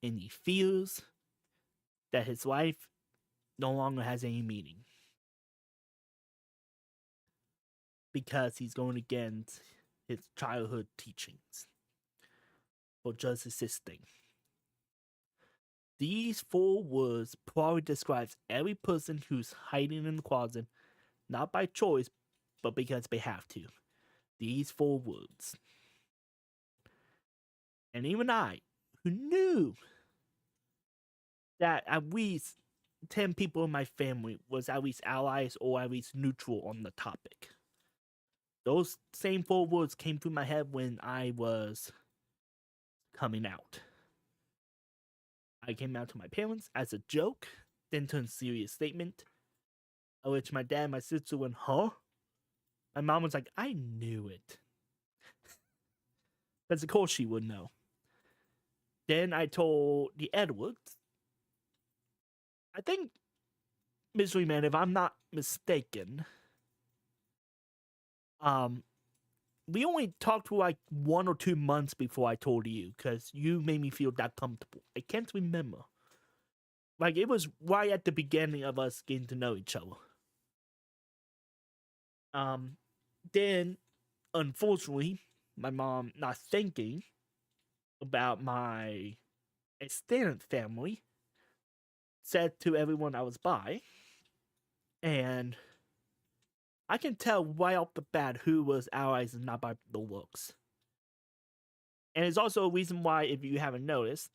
And he feels that his life no longer has any meaning. Because he's going against his childhood teachings. Or just existing. These 4 words probably describes every person who's hiding in the closet, not by choice, but because they have to. These 4 words. And even I, who knew that at least 10 people in my family was at least allies or at least neutral on the topic. Those same 4 words came through my head when I was coming out. I came out to my parents as a joke, then to a serious statement, which my dad and my sister went, huh? My mom was like, I knew it. Because of course she would know. Then I told the Edwards, I think, Mystery Man, if I'm not mistaken, we only talked for like 1 or 2 months before I told you, because you made me feel that comfortable. I can't remember. Like, it was right at the beginning of us getting to know each other. Then, unfortunately, my mom, not thinking about my extended family, said to everyone I was by, and I can tell right off the bat who was allies and not by the looks. And it's also a reason why, if you haven't noticed,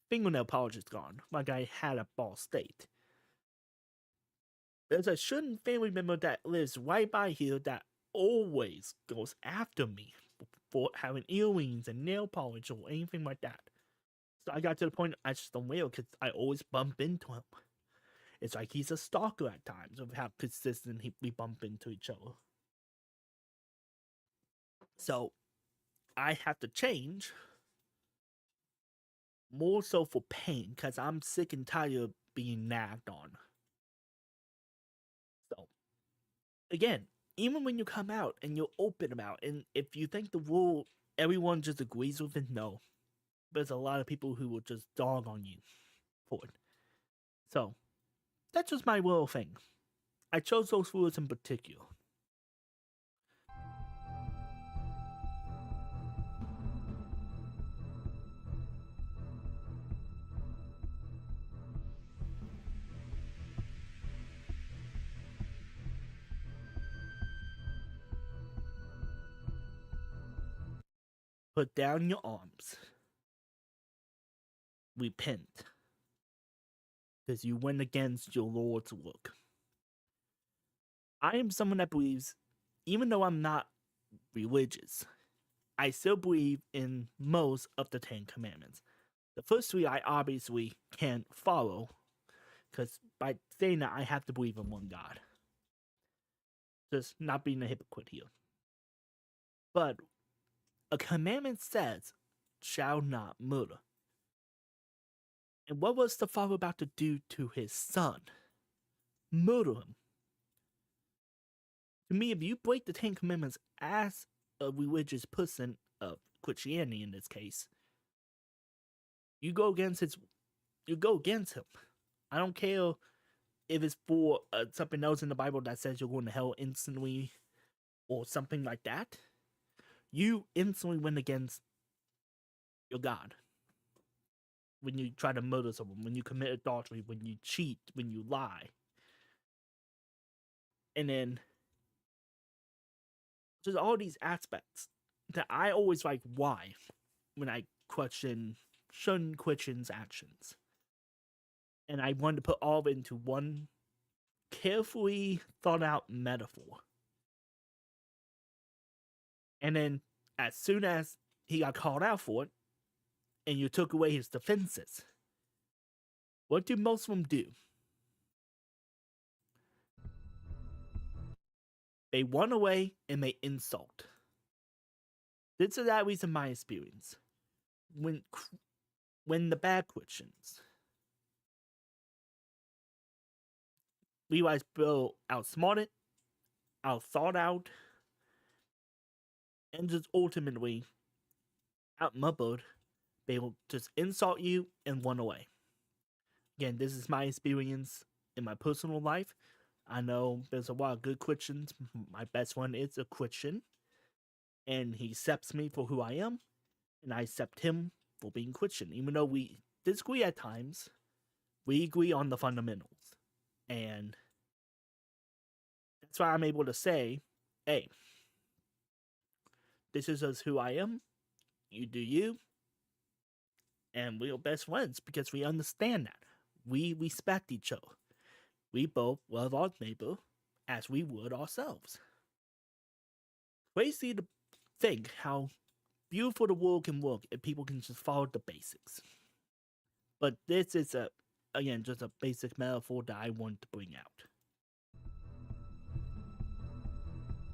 fingernail polish is gone, like I had at WalStreet. There's a certain family member that lives right by here that always goes after me for having earrings and nail polish or anything like that. So I got to the point I just don't wear because I always bump into him. It's like he's a stalker at times of how consistent we bump into each other. So I have to change, more so for pain, because I'm sick and tired of being nagged on. So, again, even when you come out and you're open about it, and if you think the world, everyone just agrees with it, no. There's a lot of people who will just dog on you for it. So, that's just my little thing. I chose those words in particular. Put down your arms. Repent. Because you went against your Lord's work. I am someone that believes, even though I'm not religious, I still believe in most of the 10 Commandments. The first 3 I obviously can't follow, because by saying that, I have to believe in one God. Just not being a hypocrite here. But a commandment says, shall not murder. And what was the father about to do to his son? Murder him. To me, if you break the 10 Commandments as a religious person of Christianity in this case, you go against him. I don't care if it's for something else in the Bible that says you're going to hell instantly or something like that. You instantly went against your God when you try to murder someone, when you commit adultery, when you cheat, when you lie. And then there's all these aspects that I always like why when I question certain Christians' actions. And I wanted to put all of it into one carefully thought out metaphor. And then as soon as he got called out for it, and you took away his defenses, what do most of them do? They run away and they insult. This is at least in my experience. When the bad Christians realize Bill outsmarted, outthought out, and just ultimately outnumbered, they will just insult you and run away. Again, this is my experience in my personal life. I know there's a lot of good Christians. My best one is a Christian, and he accepts me for who I am, and I accept him for being Christian. Even though we disagree at times, we agree on the fundamentals. And that's why I'm able to say, hey, this is just who I am. You do you. And we are best friends because we understand that. We respect each other. We both love our neighbor as we would ourselves. Crazy to think how beautiful the world can work if people can just follow the basics. But this is again just a basic metaphor that I wanted to bring out.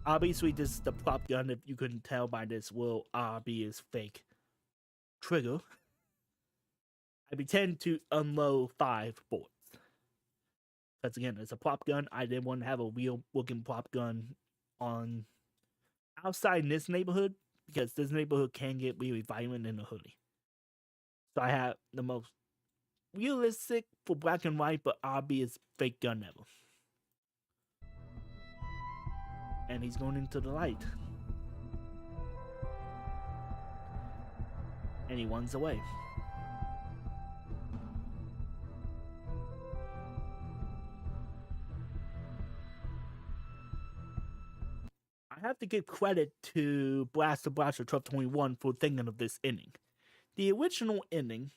Obviously, this is the prop gun. If you couldn't tell by this, will obvious fake trigger. I pretend to unload 5 bullets. Because again, it's a prop gun. I didn't want to have a real looking prop gun on outside in this neighborhood, because this neighborhood can get really violent in a hoodie. So I have the most realistic for black and white but obvious fake gun ever. And he's going into the light. And he runs away. I have to give credit to Blaster 1221 for thinking of this ending. The original ending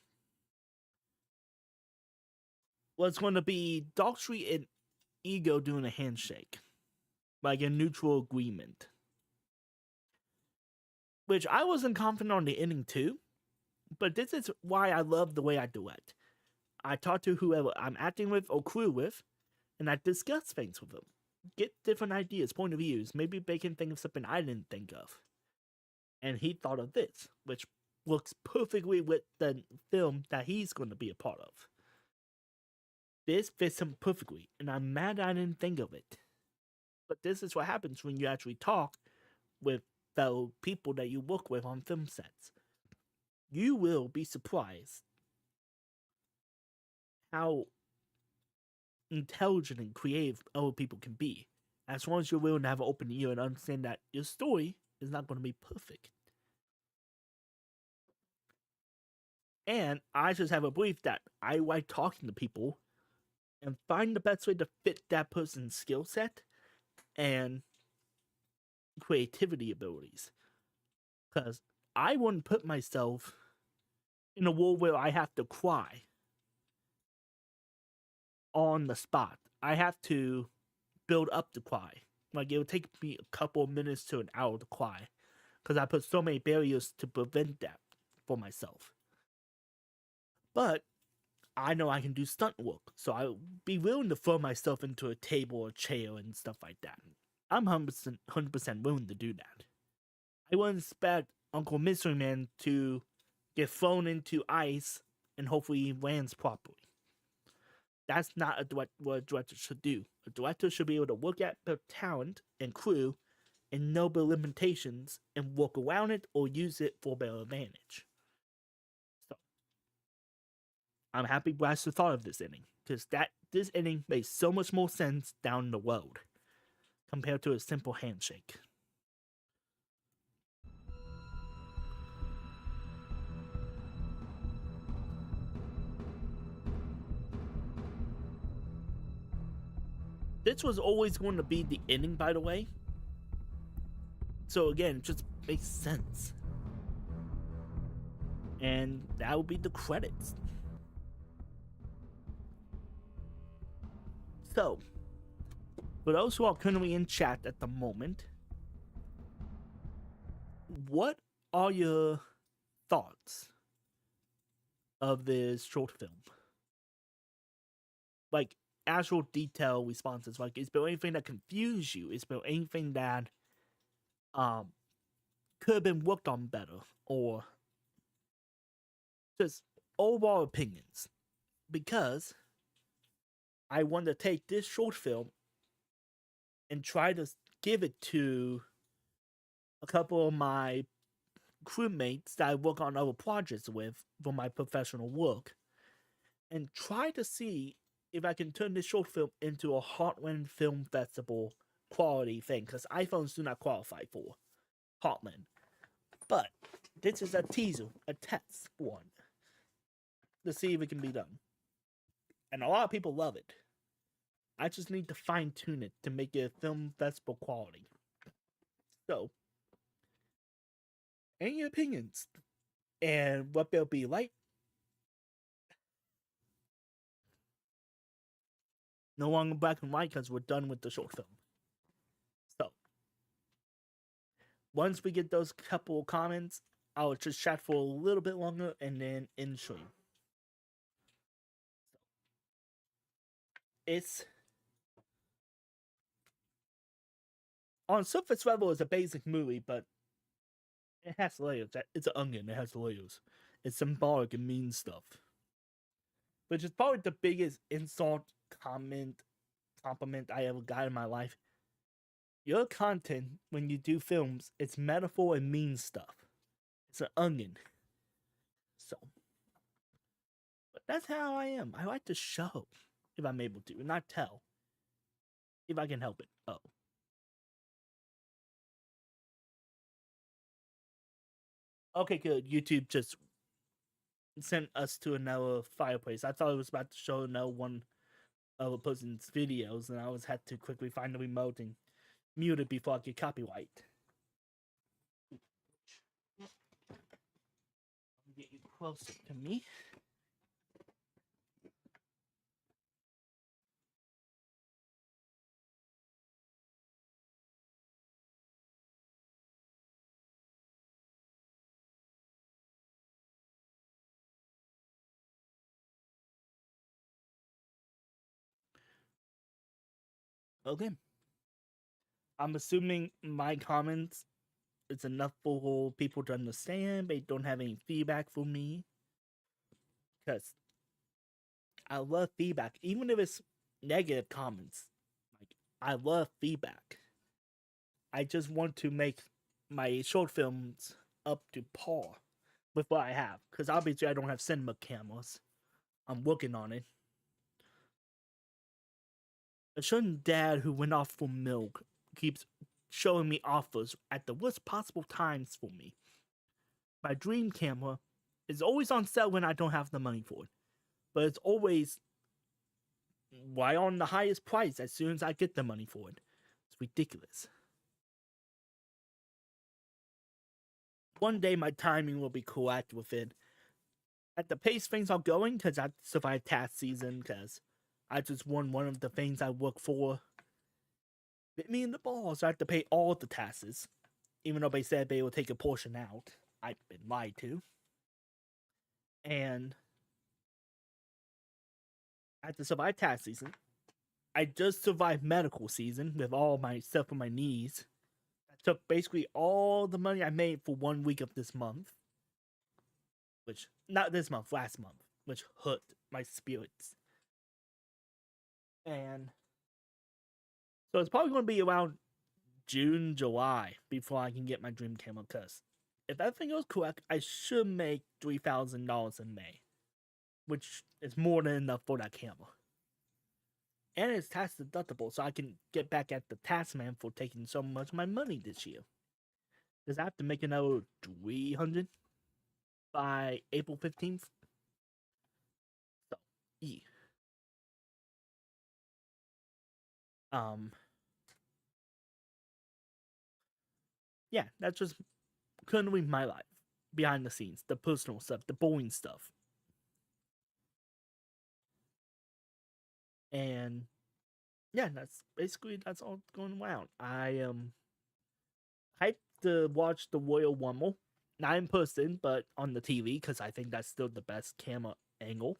was going to be WalStreet and Ego doing a handshake, like a neutral agreement. Which I wasn't confident on the ending too, but this is why I love the way I duet. I talk to whoever I'm acting with or crew with, and I discuss things with them. Get different ideas, point of views. Maybe they can think of something I didn't think of. And he thought of this, which works perfectly with the film that he's going to be a part of. This fits him perfectly, and I'm mad I didn't think of it. But this is what happens when you actually talk with fellow people that you work with on film sets. You will be surprised how intelligent and creative other people can be, as long as you're willing to have an open ear and understand that your story is not going to be perfect. And I just have a belief that I like talking to people and find the best way to fit that person's skill set and creativity abilities. Because I wouldn't put myself in a world where I have to cry on the spot. I have to build up to cry. Like, it would take me a couple of minutes to an hour to cry because I put so many barriers to prevent that for myself. But I know I can do stunt work, so I'll be willing to throw myself into a table or chair and stuff like that. I'm 100% willing to do that. I wouldn't expect Uncle Mystery Man to get thrown into ice and hopefully he lands properly. That's not what a director should do. A director should be able to look at their talent and crew and know their limitations and work around it or use it for their advantage. So, I'm happy Blaster thought of this inning, because this inning makes so much more sense down the road compared to a simple handshake. This was always going to be the ending, by the way. So again, it just makes sense. And that would be the credits. So, for those who are currently in chat at the moment, what are your thoughts of this short film? Like, actual detailed responses. Like, is there anything that confused you? Is there anything that could have been worked on better? Or just overall opinions? Because I want to take this short film and try to give it to a couple of my crewmates that I work on other projects with for my professional work, and try to see if I can turn this short film into a Heartland Film Festival quality thing, because iPhones do not qualify for Heartland. But this is a teaser, a test one, to see if it can be done. And a lot of people love it. I just need to fine tune it to make it film festival quality. So, any opinions? And what they'll be like? No longer black and white because we're done with the short film. So, once we get those couple comments, I'll just chat for a little bit longer and then end stream. It's on surface level, it's a basic movie, but it has layers. It's an onion. It has layers. It's symbolic and means stuff. Which is probably the biggest insult, compliment I ever got in my life. Your content, when you do films, it's metaphor and means stuff. It's an onion. So, but that's how I am. I like to show, if I'm able to, and not tell. If I can help it. Oh. Okay, good. YouTube just sent us to another fireplace. I thought it was about to show another one of a person's videos, and I was had to quickly find the remote and mute it before I get copyright. Get you closer to me. Okay. I'm assuming my comments is enough for people to understand. They don't have any feedback for me. Because I love feedback. Even if it's negative comments. Like, I love feedback. I just want to make my short films up to par with what I have. Because obviously I don't have cinema cameras. I'm working on it. A certain dad who went off for milk keeps showing me offers at the worst possible times for me. My dream camera is always on sale when I don't have the money for it. But it's always right on the highest price as soon as I get the money for it. It's ridiculous. one day my timing will be correct with it. At the pace things are going, because I survived tax season, because I just won one of the things I work for. Bit me in the balls. I have to pay all the taxes, even though they said they will take a portion out. I've been lied to. And I had to survive tax season. I just survived medical season with all my stuff on my knees. I took basically all the money I made for 1 week of this month. Which, not this month, last month. Which hurt my spirits. And so it's probably going to be around June, July before I can get my dream camera. Because if everything goes correct, I should make $3,000 in May. Which is more than enough for that camera. And it's tax deductible, so I can get back at the tax man for taking so much of my money this year. Because I have to make another $300 by April 15th. So, yeah. Yeah, that's just currently my life. Behind the scenes, the personal stuff, the boring stuff. And yeah, that's all going around. I am hyped to watch the Royal Rumble. Not in person, but on the TV, because I think that's still the best camera angle.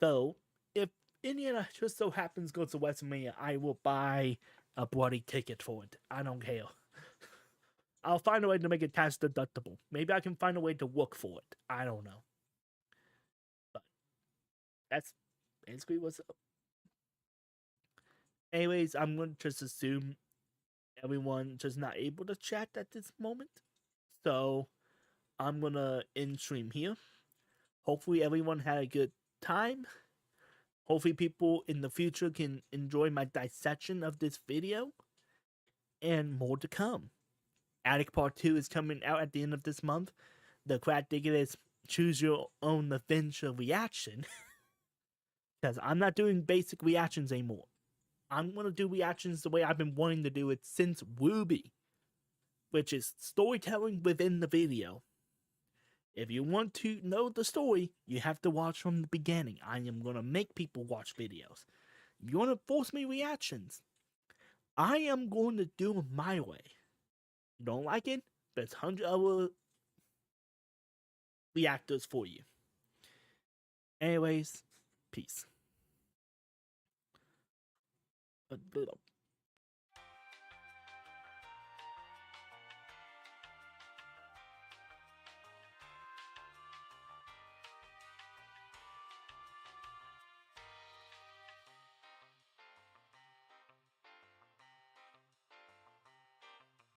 Though, if Indiana just so happens to go to WrestleMania, I will buy a bloody ticket for it. I don't care. I'll find a way to make it tax deductible. Maybe I can find a way to work for it. I don't know. But that's basically what's up. Anyways, I'm going to just assume everyone just not able to chat at this moment. So I'm going to end stream here. Hopefully everyone had a good time. Hopefully people in the future can enjoy my dissection of this video. And more to come. Attic Part 2 is coming out at the end of this month. The Crack Diggers Choose Your Own Adventure reaction. Because I'm not doing basic reactions anymore. I'm going to do reactions the way I've been wanting to do it since Ruby. Which is storytelling within the video. If you want to know the story, you have to watch from the beginning. I am going to make people watch videos. If you want to force me reactions, I am going to do it my way. You don't like it? There's 100 other reactors for you. Anyways, peace.